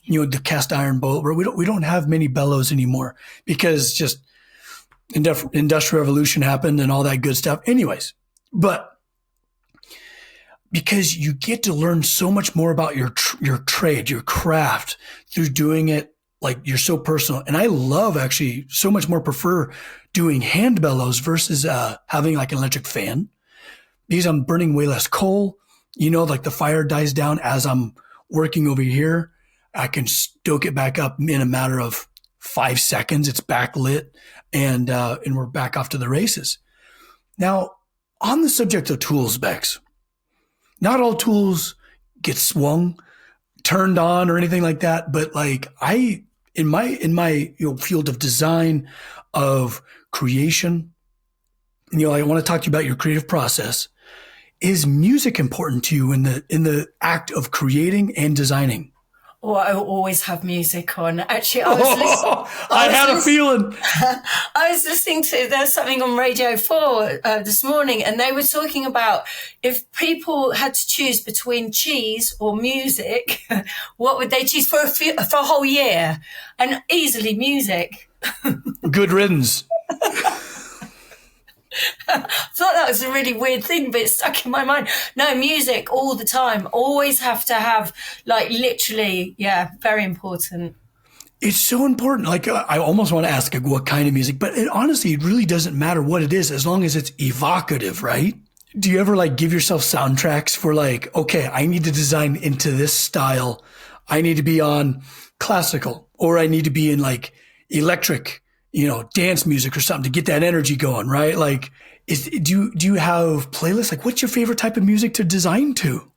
you know, the cast iron bowl, where we don't have many bellows anymore because just industrial revolution happened and all that good stuff. Anyways, but because you get to learn so much more about your trade, your craft through doing it, like you're so personal. And I love actually so much more prefer doing hand bellows versus having like an electric fan because I'm burning way less coal. You know, like the fire dies down as I'm working over here. I can stoke it back up in a matter of 5 seconds. It's backlit and we're back off to the races. Now, on the subject of tools, Bex, not all tools get swung, turned on or anything like that. But like in my you know, field of design, of creation, you know, I want to talk to you about your creative process. Is music important to you in the act of creating and designing? Oh, I always have music on. Actually, I had a feeling. I was listening to, there's something on Radio 4 this morning, and they were talking about if people had to choose between cheese or music, what would they choose for a whole year? And easily music. Good riddance. I thought that was a really weird thing, but it stuck in my mind. No, music all the time. Always have to have, like, literally, yeah, very important. It's so important. Like, I almost want to ask what kind of music, but honestly, it really doesn't matter what it is as long as it's evocative, right? Do you ever like give yourself soundtracks for like, okay, I need to design into this style. I need to be on classical, or I need to be in like electric, you know, dance music or something to get that energy going, right? Like, do you have playlists? Like, what's your favorite type of music to design to?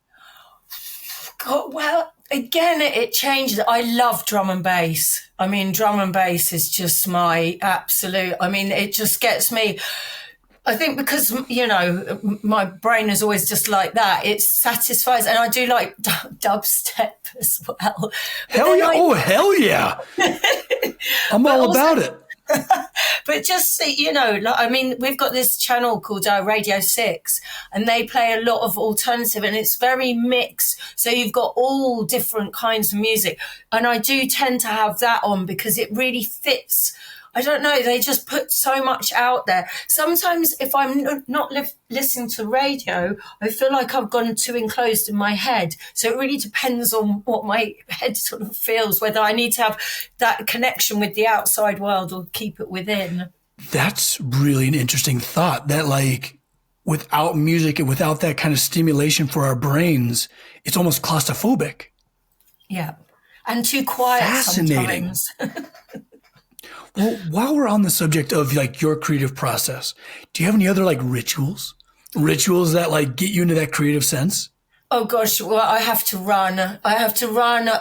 God, well, again, it changes. I love drum and bass. I mean, drum and bass is just my absolute, I mean, it just gets me. I think because, you know, my brain is always just like that. It satisfies. And I do like dubstep as well. Hell yeah. Oh, hell yeah. I'm all about it. But just, you know, like, I mean, we've got this channel called Radio 6, and they play a lot of alternative, and it's very mixed. So you've got all different kinds of music. And I do tend to have that on because it really fits. I don't know, they just put so much out there. Sometimes if I'm not listening to radio, I feel like I've gone too enclosed in my head. So it really depends on what my head sort of feels, whether I need to have that connection with the outside world or keep it within. That's really an interesting thought, that like without music and without that kind of stimulation for our brains, it's almost claustrophobic. Yeah. And too quiet. Fascinating. Sometimes. Well, while we're on the subject of like your creative process, do you have any other like rituals that like get you into that creative sense? Oh gosh, well, I have to run,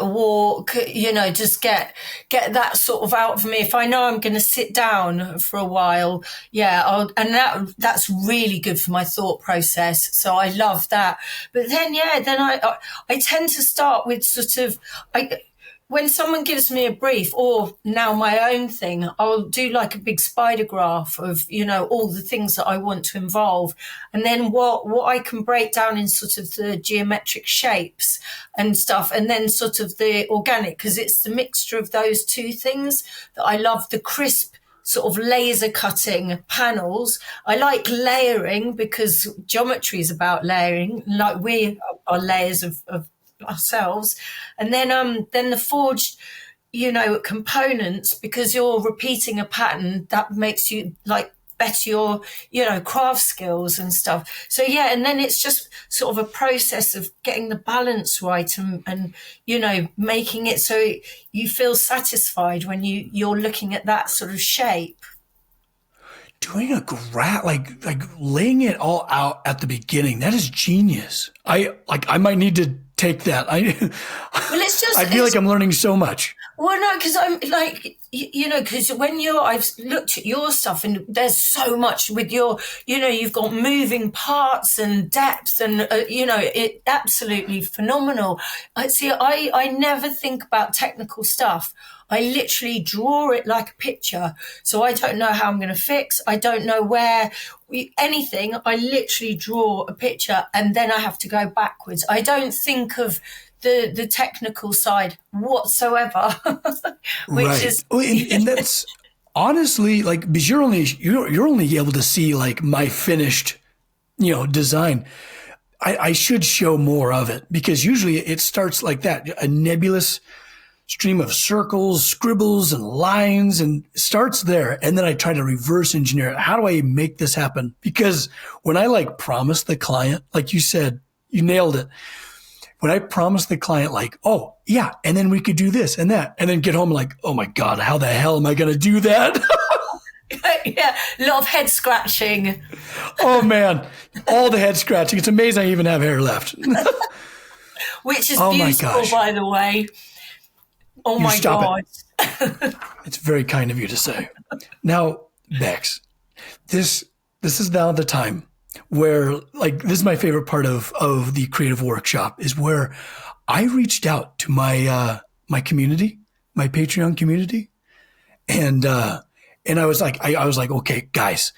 walk, you know, just get that sort of out of me. If I know I'm going to sit down for a while, yeah, that's really good for my thought process. So I love that. But then, I tend to start with sort of, when someone gives me a brief, or now my own thing, I'll do like a big spider graph of, you know, all the things that I want to involve. And then what I can break down in sort of the geometric shapes and stuff, and then sort of the organic, because it's the mixture of those two things that I love, the crisp sort of laser cutting panels. I like layering because geometry is about layering, like we are layers of ourselves. And then the forged, you know, components, because you're repeating a pattern that makes you like better your, you know, craft skills and stuff. So yeah, and then it's just sort of a process of getting the balance right and you know, making it so you feel satisfied when you're looking at that sort of shape. Doing a like laying it all out at the beginning. That is genius. I might need to take that. I feel like I'm learning so much. Well, no, because I'm like, you know, because I've looked at your stuff and there's so much with your, you know, you've got moving parts and depth and, you know, it absolutely phenomenal. I never think about technical stuff. I literally draw it like a picture. So I don't know how I'm going to fix. I don't know where anything. I literally draw a picture and then I have to go backwards. I don't think of the technical side whatsoever, which right. is, and that's honestly like, because you're only able to see like my finished, you know, design. I should show more of it, because usually it starts like that, a nebulous stream of circles, scribbles, and lines, and starts there. And then I try to reverse engineer it. How do I make this happen? Because when I like promise the client, like you said, you nailed it. When I promise the client like, oh yeah, and then we could do this and that, and then get home like, oh my God, how the hell am I going to do that? Yeah, a lot of head scratching. Oh man, all the head scratching. It's amazing I even have hair left. Which is beautiful, by the way. Oh my God. It's very kind of you to say. Now, Bex, this is now the time where, like, this is my favorite part of the creative workshop, is where I reached out to my my community, my Patreon community, and I was like, okay, guys,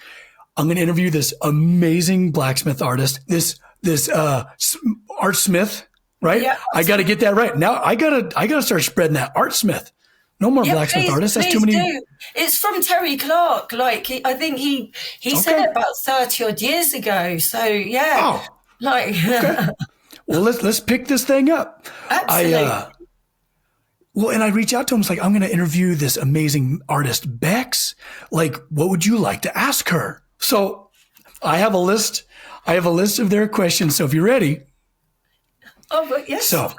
I'm going to interview this amazing blacksmith artist, this Artsmith. Right? Yeah, I got to get that right. Now I got to start spreading that Artsmith. No more blacksmith artists. That's too many. Do. It's from Terry Clark. Like I think he said it about 30 odd years ago. So yeah. Oh. Like okay. Well, let's pick this thing up. Absolutely. And I reach out to him. It's like, I'm going to interview this amazing artist, Bex. Like, what would you like to ask her? So I have a list. Of their questions. So if you're ready. Oh, but yes. So,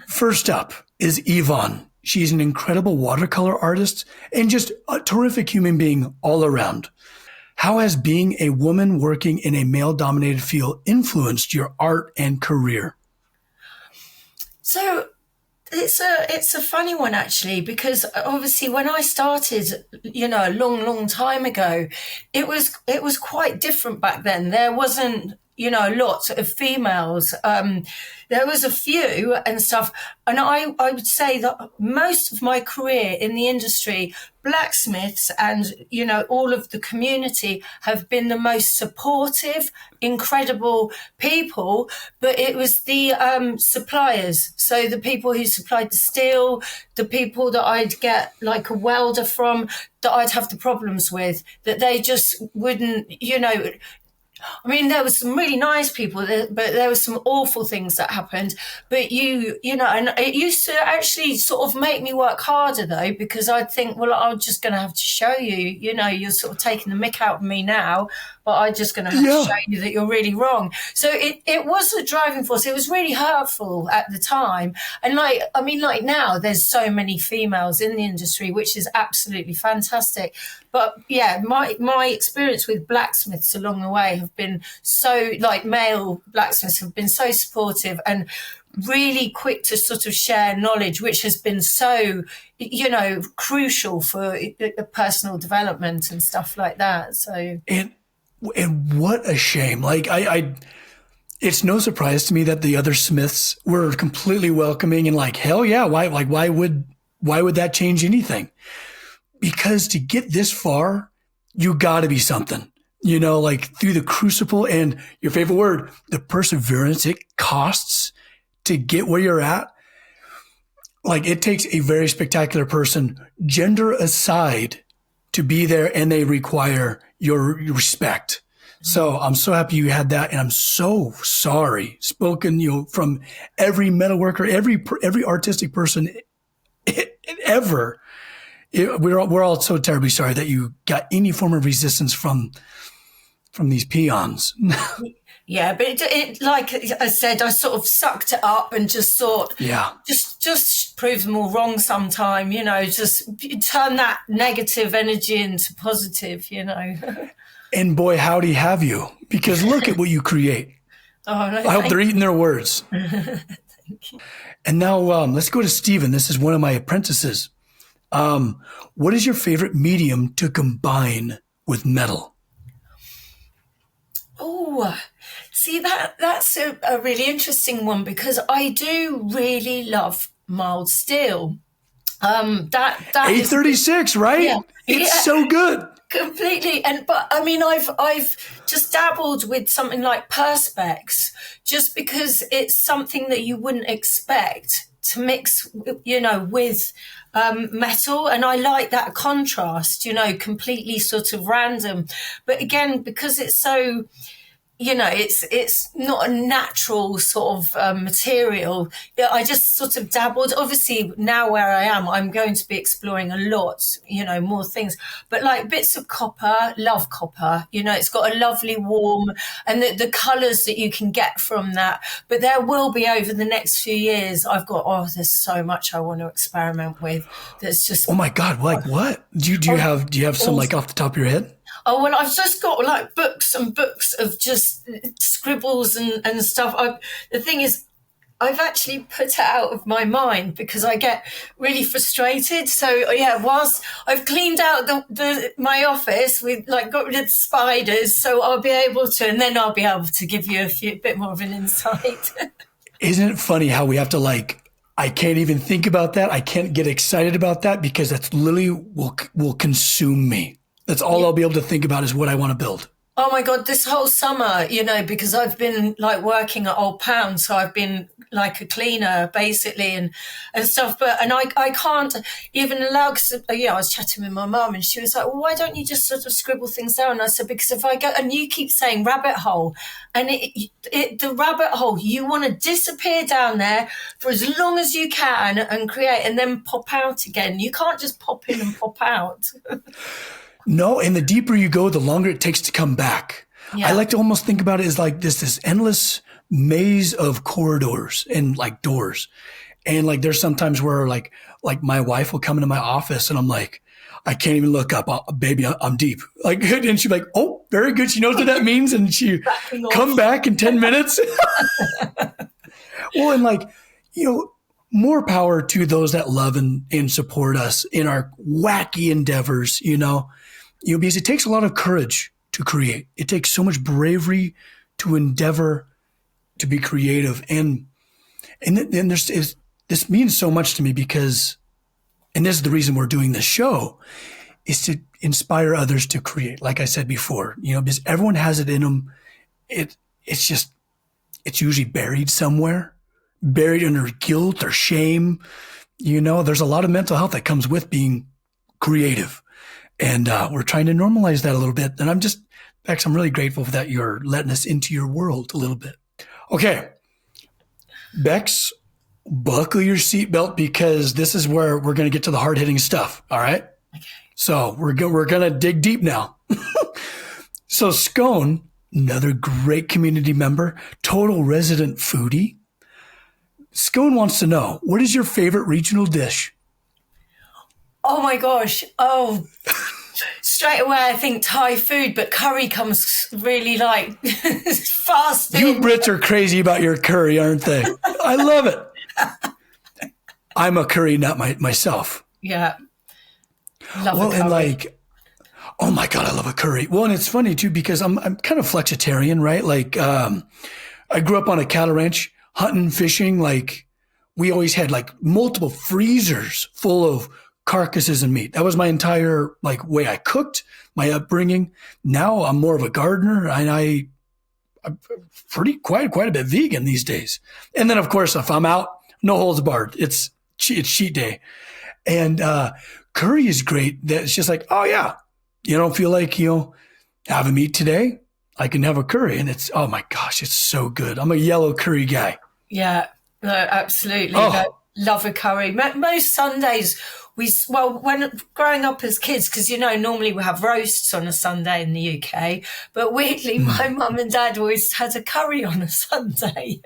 first up is Yvonne. She's an incredible watercolor artist and just a terrific human being all around. How has being a woman working in a male-dominated field influenced your art and career? So, it's a funny one, actually, because obviously when I started, you know, a long time ago, it was quite different back then. There wasn't, a lot of females. There was a few and stuff. And I would say that most of my career in the industry, blacksmiths and, all of the community have been the most supportive, incredible people. But it was the suppliers. So the people who supplied the steel, the people that I'd get like a welder from, that I'd have the problems with, that they just wouldn't, I mean, there was some really nice people, but there were some awful things that happened. But and it used to actually sort of make me work harder though, because I'd think, well, I'm just going to have to show you, you're sort of taking the mick out of me now, but I'm just going to have to show you that you're really wrong. So it was a driving force. It was really hurtful at the time. And now there's so many females in the industry, which is absolutely fantastic. But yeah, my experience with blacksmiths along the way have been so, male blacksmiths have been so supportive and really quick to sort of share knowledge, which has been so, crucial for personal development and stuff like that. So and what a shame! It's no surprise to me that the other Smiths were completely welcoming and like, hell yeah, why would that change anything? Because to get this far, you got to be something, through the crucible and your favorite word, the perseverance it costs to get where you're at. Like, it takes a very spectacular person, gender aside, to be there, and they require your respect. So I'm so happy you had that. And I'm so sorry, spoken, from every metalworker, every artistic person ever. We're all so terribly sorry that you got any form of resistance from these peons. Yeah, but it like I said, I sort of sucked it up and just thought, just prove them all wrong sometime, just turn that negative energy into positive, And boy, howdy have you, because look at what you create. Oh, no, I hope they're eating their words. Thank you. And now let's go to Stephen. This is one of my apprentices. What is your favorite medium to combine with metal? Oh, see, that's a really interesting one, because I do really love mild steel. That A36, right? Yeah, it's so good. Completely. But I mean, I've just dabbled with something like perspex, just because it's something that you wouldn't expect to mix, with metal. And I like that contrast, completely sort of random. But again, because it's so, it's not a natural sort of material. I just sort of dabbled. Obviously, now where I am, I'm going to be exploring a lot, more things. But like bits of copper, love copper. It's got a lovely warm, and the colours that you can get from that. But there will be, over the next few years, there's so much I want to experiment with. That's just, oh my God, like what? Do you have some like off the top of your head? Oh, well, I've just got like books and books of just scribbles and stuff. The thing is, I've actually put it out of my mind because I get really frustrated. So yeah, whilst I've cleaned out my office, we got rid of the spiders, so I'll be able to, and then I'll be able to give you a bit more of an insight. Isn't it funny how we have to I can't even think about that. I can't get excited about that because that's literally will consume me. That's all I'll be able to think about is what I want to build. Oh my God, this whole summer, because I've been working at Old Pound, so I've been like a cleaner basically and stuff. And I can't even allow, because I was chatting with my mum and she was like, well, why don't you just sort of scribble things down? And I said, because if I go, and you keep saying rabbit hole, and the rabbit hole, you want to disappear down there for as long as you can and create, and then pop out again. You can't just pop in and pop out. No, and the deeper you go, the longer it takes to come back. Yeah. I like to almost think about it as like this endless maze of corridors and like doors. And like there's sometimes where like my wife will come into my office and I'm like, I can't even look up. Baby, I'm deep. Like, and she's like, oh, very good. She knows what that means. And she come back in 10 minutes. Well, and more power to those that love and support us in our wacky endeavors, because it takes a lot of courage to create. It takes so much bravery to endeavor to be creative. And this means so much to me because, and this is the reason we're doing this show, is to inspire others to create. Like I said before, because everyone has it in them. It's usually buried somewhere, buried under guilt or shame. There's a lot of mental health that comes with being creative. And we're trying to normalize that a little bit. And Bex, I'm really grateful for that you're letting us into your world a little bit. Okay. Bex, buckle your seatbelt because this is where we're going to get to the hard-hitting stuff. All right? Okay. So we're going to dig deep now. So Scone, another great community member, total resident foodie. Scone wants to know, what is your favorite regional dish? Oh my gosh. Oh, straight away I think Thai food, but curry comes really fast. You Brits are crazy about your curry, aren't they? I love it. I'm a curry nut myself. Yeah. Love a curry. And oh my God, I love a curry. Well, and it's funny too, because I'm kind of flexitarian, right? I grew up on a cattle ranch, hunting, fishing. We always had multiple freezers full of carcasses and meat. That was my entire way I cooked, my upbringing. Now I'm more of a gardener, and I'm quite a bit vegan these days. And then of course, if I'm out, no holds barred. It's cheat day. And curry is great. That's just oh yeah, you don't feel like have a meat today, I can have a curry, and oh my gosh, it's so good. I'm a yellow curry guy. Yeah, no, absolutely. Oh. No, love a curry. Most Sundays, when growing up as kids, because, normally we have roasts on a Sunday in the UK, but weirdly, my mum and dad always had a curry on a Sunday.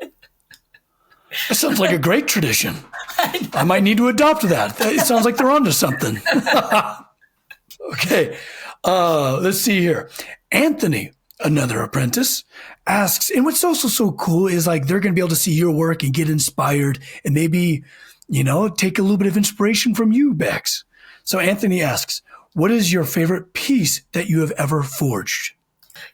That sounds like a great tradition. I might need to adopt that. It sounds like they're onto something. Okay, let's see here. Anthony, another apprentice, asks, and what's also so cool is they're going to be able to see your work and get inspired and maybe, take a little bit of inspiration from you, Bex. So Anthony asks, what is your favorite piece that you have ever forged?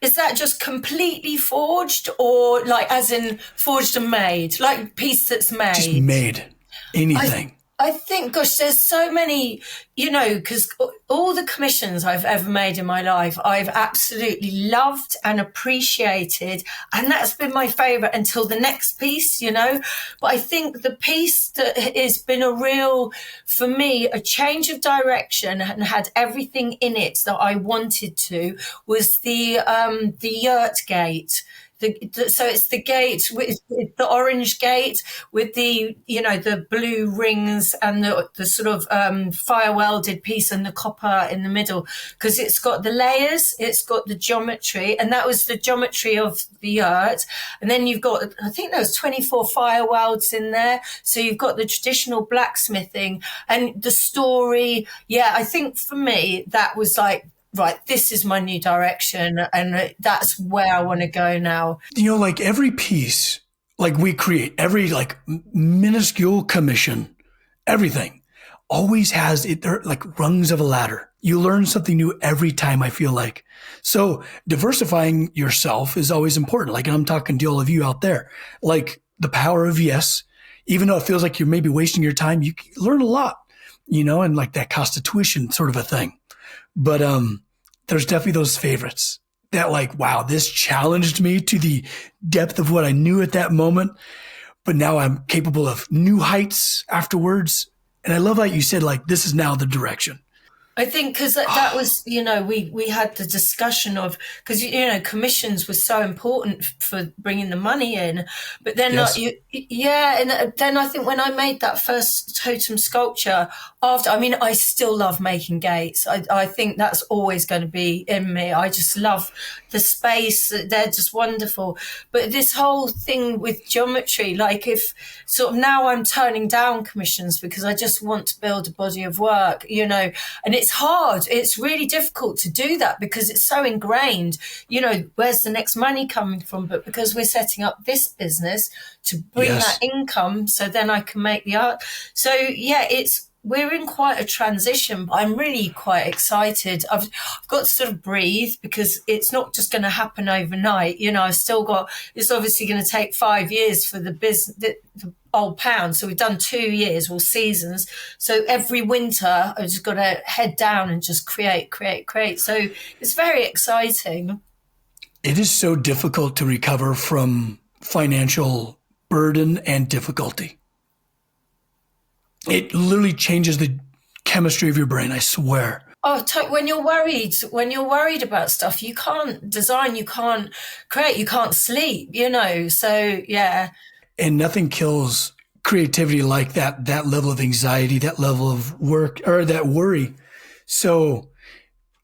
Is that just completely forged or as in forged and made? Piece that's made? Just made. Anything. I think, gosh, there's so many, because all the commissions I've ever made in my life, I've absolutely loved and appreciated. And that's been my favorite until the next piece, But I think the piece that has been for me, a change of direction and had everything in it that I wanted to was the yurt gate. So it's the gate with the orange gate with the the blue rings and the sort of fire welded piece and the copper in the middle, because it's got the layers, it's got the geometry, and that was the geometry of the yurt. And then you've got, I think there was 24 fire welds in there, so you've got the traditional blacksmithing and the story. Yeah, I think for me that was right, this is my new direction, and that's where I want to go now. Every piece, we create, every minuscule commission, everything always has it. They're rungs of a ladder. You learn something new every time, I feel like. So diversifying yourself is always important. And I'm talking to all of you out there, the power of yes. Even though it feels like you're maybe wasting your time, you learn a lot, and that cost of tuition sort of a thing. But there's definitely those favorites that wow, this challenged me to the depth of what I knew at that moment. But now I'm capable of new heights afterwards. And I love that you said this is now the direction. I think because that was, we had the discussion of, because, commissions were so important for bringing the money in. But then, yes. And then I think when I made that first totem sculpture I still love making gates. I think that's always going to be in me. I just love the space. They're just wonderful. But this whole thing with geometry, if sort of now I'm turning down commissions because I just want to build a body of work, and it's hard. It's really difficult to do that because it's so ingrained. Where's the next money coming from? But because we're setting up this business to bring yes. that income, so then I can make the art. So yeah, it's we're in quite a transition. I'm really quite excited. I've got to sort of breathe because it's not just going to happen overnight. You know, I've still got, it's obviously going to take 5 years for the business, the old pound. So we've done 2 years or seasons. So every winter I've just got to head down and just create. So it's very exciting. It is so difficult to recover from financial burden and difficulty. It literally changes the chemistry of your brain, I swear. Oh, when you're worried about stuff, you can't design, you can't create, you can't sleep, you know. So, yeah. And nothing kills creativity like that level of anxiety, that level of work, or that worry. So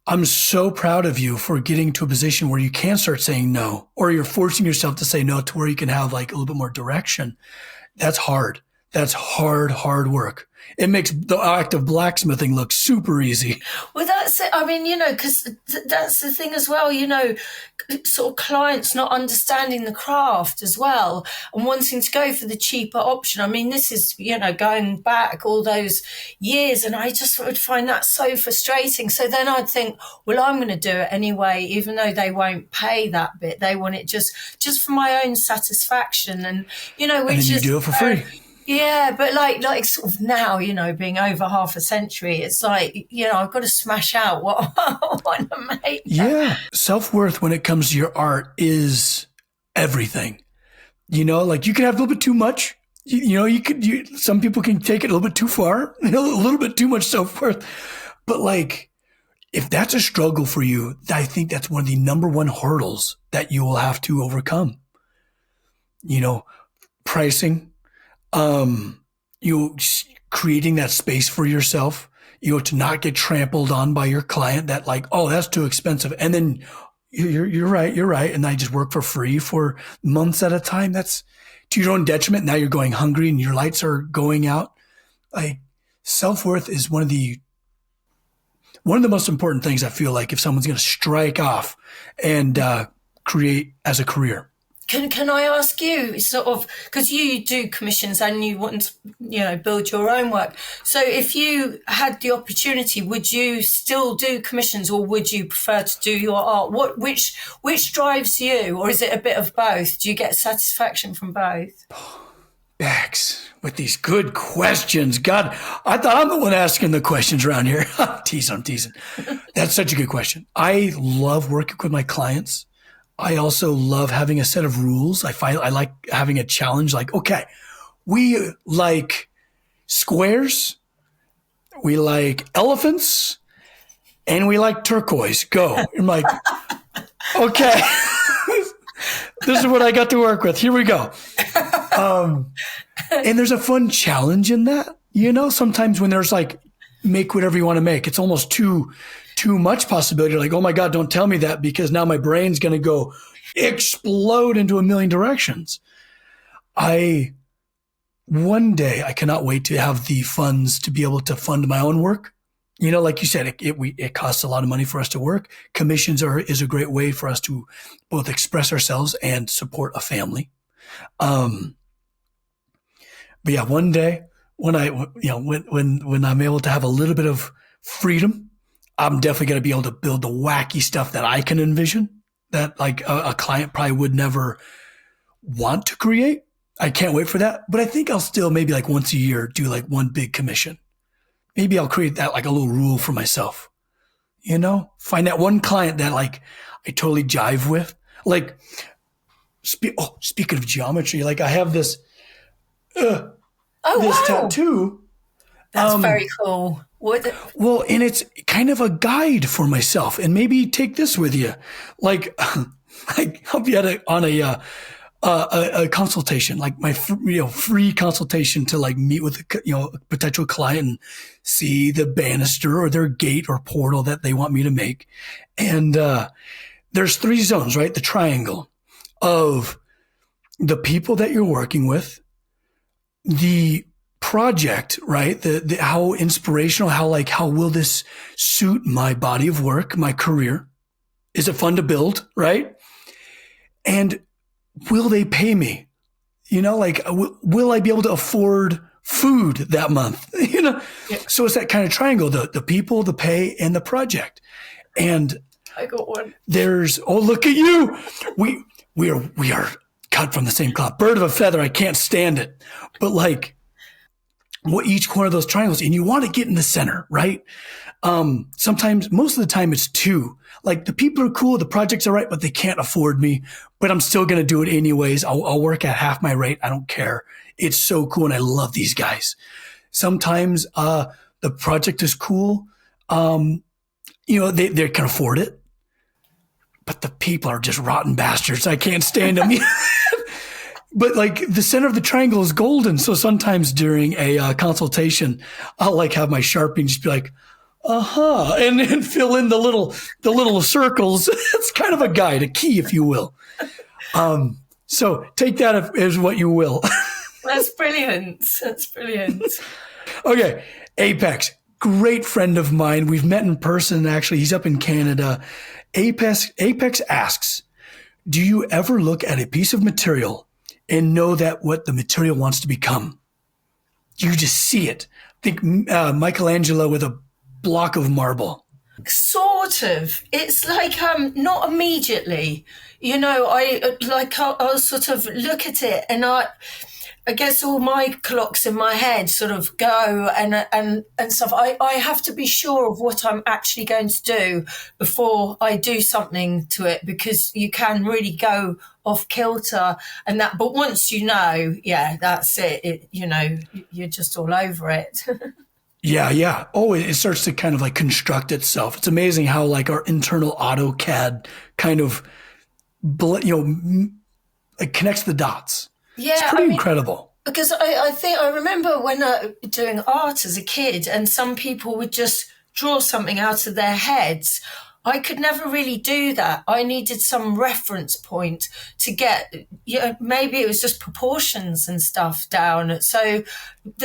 I'm so proud of you for getting to a position where you can start saying no, or you're forcing yourself to say no to where you can have like a little bit more direction. That's hard. That's hard work. It makes the act of blacksmithing look super easy. Well, that's it. I mean, you know, because that's the thing as well, you know, sort of clients not understanding the craft as well and wanting to go for the cheaper option. I mean, this is, you know, going back all those years, and I just would find that so frustrating. So then I'd think, well, I'm going to do it anyway, even though they won't pay that bit. They want it just for my own satisfaction. And, you know, which and then you is, do it for free. Yeah, but like sort of now, you know, being over half a century, it's like, you know, I've got to smash out what I want to make. Yeah. Self-worth when it comes to your art is everything. You know, like you can have a little bit too much. Some people can take it a little bit too far, a little bit too much self-worth. But like, if that's a struggle for you, I think that's one of the number one hurdles that you will have to overcome. You know, pricing. Creating that space for yourself, to not get trampled on by your client that like, oh, that's too expensive. And then you're right. And I just work for free for months at a time. That's to your own detriment. Now you're going hungry and your lights are going out. Like self-worth is one of the most important things I feel like if someone's going to strike off and, create as a career. Can I ask you sort of, because you do commissions and you want to, you know, build your own work. So if you had the opportunity, would you still do commissions or would you prefer to do your art? Which drives you, or is it a bit of both? Do you get satisfaction from both? Bex, with these good questions. God, I thought I'm the one asking the questions around here. I'm teasing. That's such a good question. I love working with my clients. I also love having a set of rules. I like having a challenge. Like, okay, we like squares, we like elephants, and we like turquoise. Go. I'm like, okay, this is what I got to work with. Here we go. And there's a fun challenge in that. You know, sometimes when there's like, make whatever you want to make, it's almost too much possibility. You're like, oh my God, don't tell me that because now my brain's going to go explode into a million directions. One day I cannot wait to have the funds to be able to fund my own work. You know, like you said, it costs a lot of money for us to work. Commissions is a great way for us to both express ourselves and support a family. But yeah, one day when I'm able to have a little bit of freedom, I'm definitely going to be able to build the wacky stuff that I can envision that like a client probably would never want to create. I can't wait for that. But I think I'll still maybe like once a year do like one big commission. Maybe I'll create that like a little rule for myself, you know, find that one client that like I totally jive with. Like, speaking of geometry, like I have this, tattoo. That's very cool. Well, and it's kind of a guide for myself, and maybe take this with you. Like I'll be on a consultation, like my free consultation to like meet with a potential client and see the banister or their gate or portal that they want me to make. And there's 3 zones, right? The triangle of the people that you're working with, the project, right? The how inspirational, how will this suit my body of work, my career? Is it fun to build, right? And will they pay me? You know, like, will I be able to afford food that month, Yeah. So it's that kind of triangle, the people, the pay, and the project. And I got one. Look at you. We are cut from the same cloth. Bird of a feather, I can't stand it. But like what each one of those triangles, and you want to get in the center, right? Sometimes, most of the time it's two. Like the people are cool, the projects are right, but they can't afford me, but I'm still going to do it anyways. I'll work at half my rate. I don't care. It's so cool. And I love these guys. Sometimes, the project is cool. They can afford it, but the people are just rotten bastards. I can't stand them. But like the center of the triangle is golden. So sometimes during a consultation, I'll like have my Sharpie and just be like, and then fill in the little circles. It's kind of a guide, a key, if you will. So take that as what you will. That's brilliant. That's brilliant. Okay. Apex, great friend of mine. We've met in person. Actually, he's up in Canada. Apex asks, do you ever look at a piece of material and know that what the material wants to become? You just see it. Think Michelangelo with a block of marble. Sort of. It's like not immediately. I'll sort of look at it, and I guess all my clocks in my head sort of go and stuff. I have to be sure of what I'm actually going to do before I do something to it, because you can really go off kilter and that. But once that's it. You're just all over it. Yeah. Oh, it starts to kind of like construct itself. It's amazing how like our internal AutoCAD kind of, it connects the dots. Yeah, it's pretty incredible. Because I remember when doing art as a kid, and some people would just draw something out of their heads. I could never really do that. I needed some reference point to get, maybe it was just proportions and stuff down. So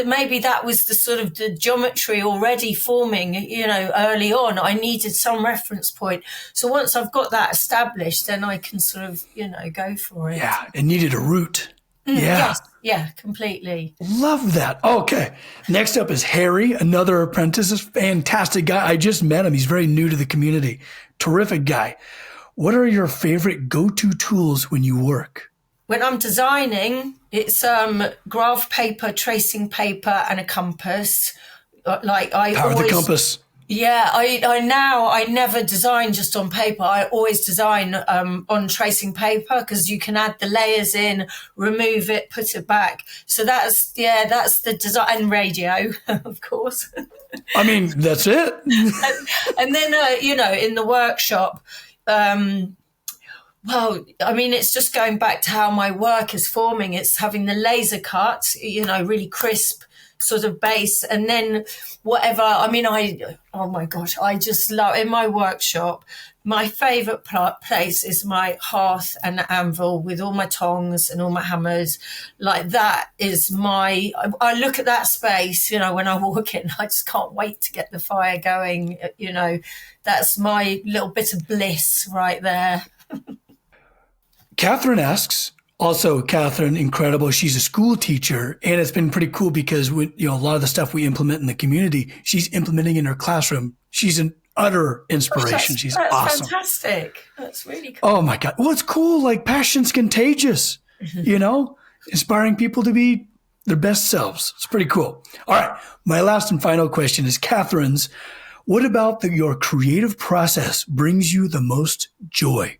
maybe that was the sort of the geometry already forming, early on. I needed some reference point. So once I've got that established, then I can sort of, go for it. Yeah, it needed a root. Yeah. Yes. Yeah, completely. Love that. Okay. Next up is Harry, another apprentice. A fantastic guy. I just met him. He's very new to the community. Terrific guy. What are your favorite go-to tools when you work? When I'm designing, it's graph paper, tracing paper, and a compass. Power the compass. Yeah, I never design just on paper. I always design on tracing paper, because you can add the layers in, remove it, put it back. So that's the design. And radio, of course. I mean, that's it. and then, in the workshop, it's just going back to how my work is forming. It's having the laser cut, really crisp sort of base, and then whatever. Oh my gosh, I just love, in my workshop, my favorite place is my hearth and anvil with all my tongs and all my hammers. Like that is I look at that space, when I walk in, I just can't wait to get the fire going. That's my little bit of bliss right there. Catherine asks, also, Catherine, incredible. She's a school teacher, and it's been pretty cool because a lot of the stuff we implement in the community, she's implementing in her classroom. She's an utter inspiration. She's awesome. That's fantastic. That's really cool. Oh my God. Well, it's cool. Like passion's contagious, inspiring people to be their best selves. It's pretty cool. All right. My last and final question is Catherine's. What about your creative process brings you the most joy?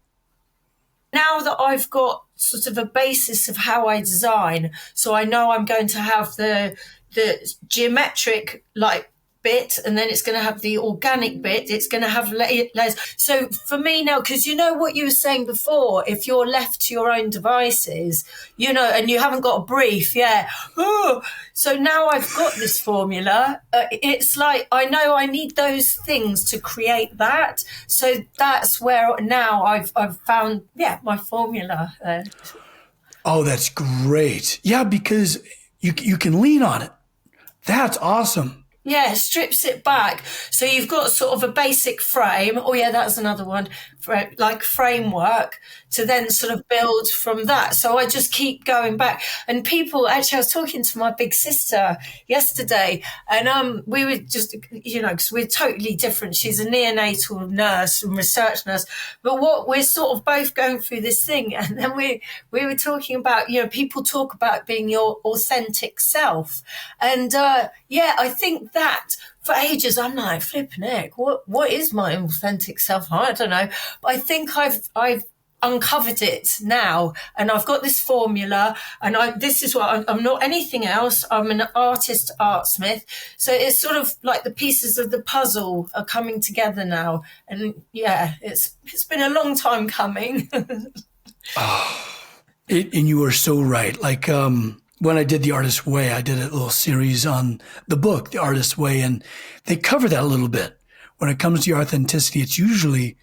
Now that I've got sort of a basis of how I design, so I know I'm going to have the geometric bit, and then it's going to have the organic bit. It's going to have layers. So for me now, because what you were saying before, if you're left to your own devices, and you haven't got a brief, so now I've got this formula. It's like I know I need those things to create that. So that's where now I've found my formula. Oh, that's great. Yeah, because you can lean on it. That's awesome. Yeah, strips it back. So you've got sort of a basic frame. Oh, yeah, that's another one, like framework to then sort of build from that. So I just keep going back. And people, actually, I was talking to my big sister yesterday, and we were just, because we're totally different. She's a neonatal nurse and research nurse, but what we're sort of both going through this thing, and then we were talking about, people talk about being your authentic self, and I think that for ages I'm like, flipping heck, what is my authentic self? I don't know, but I think I've uncovered it now, and I've got this formula, and this is what I'm not anything else. I'm an artsmith, so it's sort of like the pieces of the puzzle are coming together now, and yeah, it's been a long time coming. And you are so right. Like when I did The Artist's Way, I did a little series on the book, The Artist's Way, and they cover that a little bit. When it comes to your authenticity, it's usually,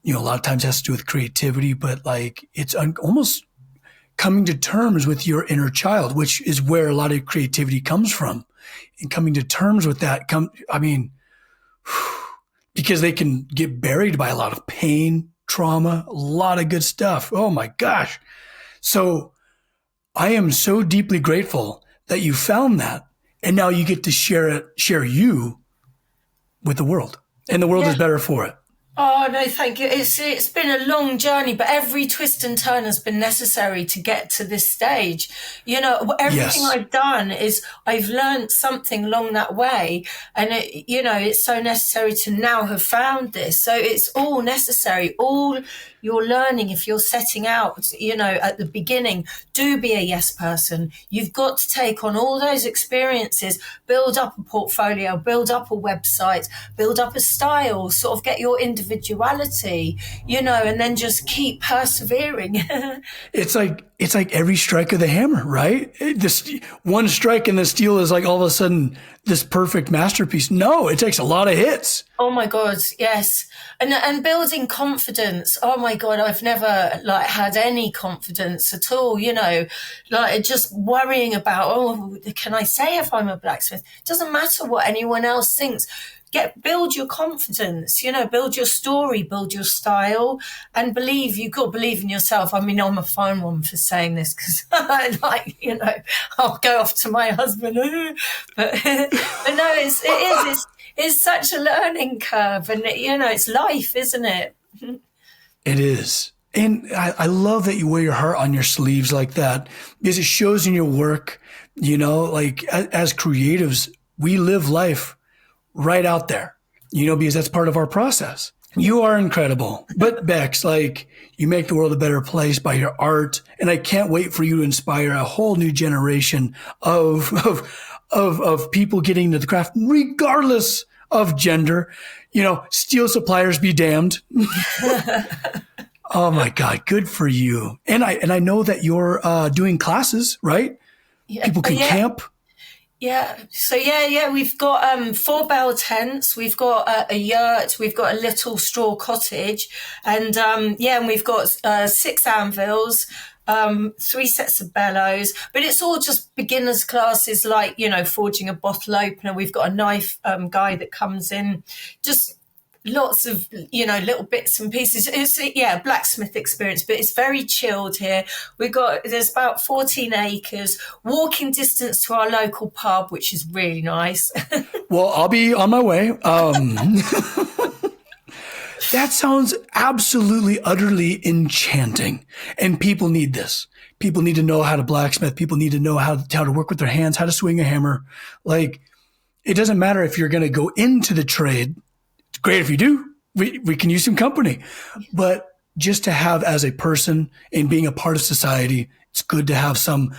a lot of times it has to do with creativity, but like it's almost coming to terms with your inner child, which is where a lot of creativity comes from. And coming to terms with that, because they can get buried by a lot of pain, trauma, a lot of good stuff. Oh my gosh. So I am so deeply grateful that you found that, and now you get to share you with the world, and the world is better for it. Oh, no, thank you. It's been a long journey, but every twist and turn has been necessary to get to this stage. Everything Yes. I've done is I've learned something along that way. And, it's so necessary to now have found this. So it's all necessary. All you're learning, if you're setting out, at the beginning, do be a yes person. You've got to take on all those experiences, build up a portfolio, build up a website, build up a style, sort of get your individuality, and then just keep persevering. It's like every strike of the hammer, right? This one strike and the steel is like all of a sudden this perfect masterpiece. No, it takes a lot of hits. Oh my God, yes. And building confidence. Oh my God, I've never had any confidence at all, just worrying about, can I say if I'm a blacksmith? It doesn't matter what anyone else thinks. Build your confidence, build your story, build your style, and you've got to believe in yourself. I mean, I'm a fine one for saying this because I'll go off to my husband, but no, it's such a learning curve, and it's life, isn't it? It is. And I love that you wear your heart on your sleeves like that, because it shows in your work, like as creatives, we live life right out there, because that's part of our process. You are incredible. But Bex, you make the world a better place by your art. And I can't wait for you to inspire a whole new generation of people getting into the craft, regardless of gender. Steel suppliers be damned. Oh my God, good for you. And I know that you're doing classes, right? Yeah. People can camp. Yeah. So we've got 4 bell tents, we've got a yurt, we've got a little straw cottage, and and we've got 6 anvils, 3 sets of bellows, but it's all just beginners classes, like forging a bottle opener. We've got a knife guy that comes in, just lots of little bits and pieces. It's blacksmith experience, but it's very chilled here. There's about 14 acres, walking distance to our local pub, which is really nice. Well, I'll be on my way. That sounds absolutely, utterly enchanting. And people need this. People need to know how to blacksmith. People need to know how to work with their hands, how to swing a hammer. It doesn't matter if you're going to go into the trade. It's great if you do. We can use some company. But just to have as a person and being a part of society, it's good to have some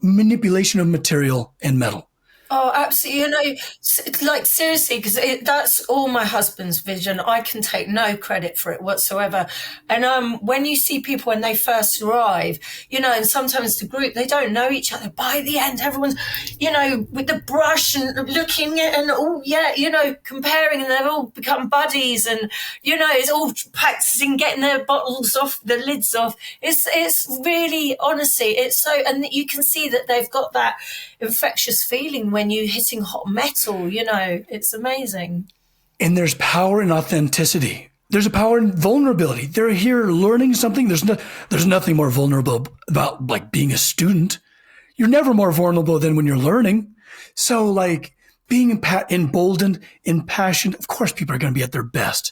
manipulation of material and metal. Oh, absolutely. Seriously, because that's all my husband's vision. I can take no credit for it whatsoever. And when you see people when they first arrive, and sometimes the group, they don't know each other. By the end, everyone's, with the brush and looking at and comparing, and they've all become buddies, and, it's all practicing getting their bottles off, the lids off. It's really, honestly, it's so, and you can see that they've got that infectious feeling when you're hitting hot metal, you know, it's amazing. And there's power in authenticity. There's a power in vulnerability. They're here learning something. There's nothing more vulnerable about like being a student. You're never more vulnerable than when you're learning. So like being emboldened, impassioned, of course people are going to be at their best.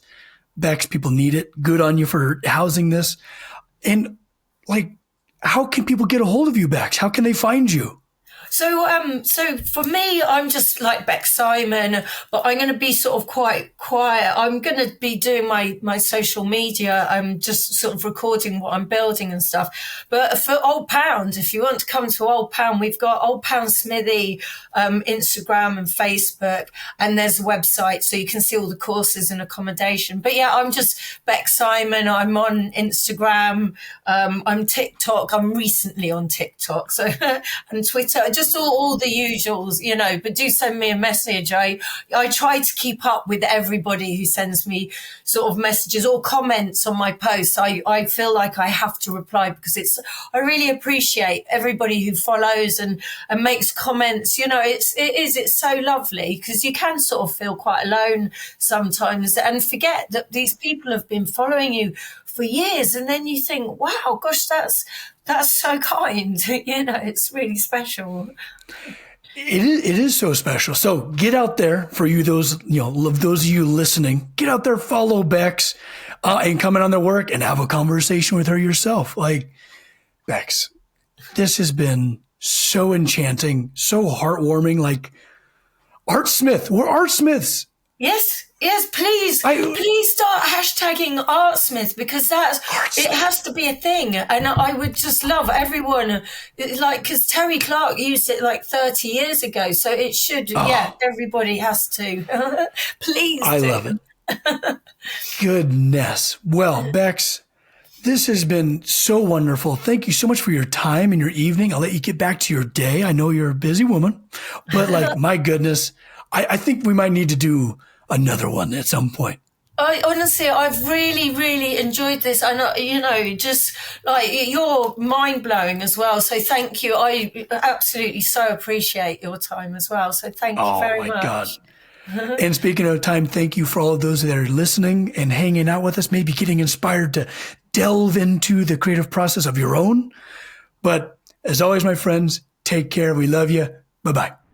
Bex, people need it. Good on you for housing this. And like, how can people get a hold of you, Bex? How can they find you? So for me, I'm just like Bex Simon, but I'm going to be sort of quite quiet. I'm going to be doing my social media. I'm just sort of recording what I'm building and stuff. But for Old Pound, if you want to come to Old Pound, we've got Old Pound Smithy, Instagram and Facebook, and there's a website so you can see all the courses and accommodation. But yeah, I'm just Bex Simon. I'm on Instagram. I'm TikTok. I'm recently on TikTok. So and Twitter. Just all the usuals, you know, but do send me a message. I try to keep up with everybody who sends me sort of messages or comments on my posts. I feel like I have to reply because I really appreciate everybody who follows and makes comments. You know, it's so lovely because you can sort of feel quite alone sometimes and forget that these people have been following you for years. And then you think, wow, gosh, that's so kind. You know, it's really special. It is so special. So get out there for you, those of you listening, get out there, follow Bex, and come in on their work and have a conversation with her yourself. Like, Bex, this has been so enchanting, so heartwarming. Like, Artsmith, we're Artsmiths. Yes, please start hashtagging Artsmith because it has to be a thing. And I would just love everyone, like, because Terry Clark used it like 30 years ago. So it should, everybody has to. Please I love it. Goodness. Well, Bex, this has been so wonderful. Thank you so much for your time and your evening. I'll let you get back to your day. I know you're a busy woman, but like, my goodness, I think we might need to do another one at some point. I've really, really enjoyed this. I know, you know, just like you're mind blowing as well. So thank you. I absolutely so appreciate your time as well. So thank you very much. Oh my God. And speaking of time, thank you for all of those that are listening and hanging out with us, maybe getting inspired to delve into the creative process of your own. But as always, my friends, take care. We love you. Bye-bye.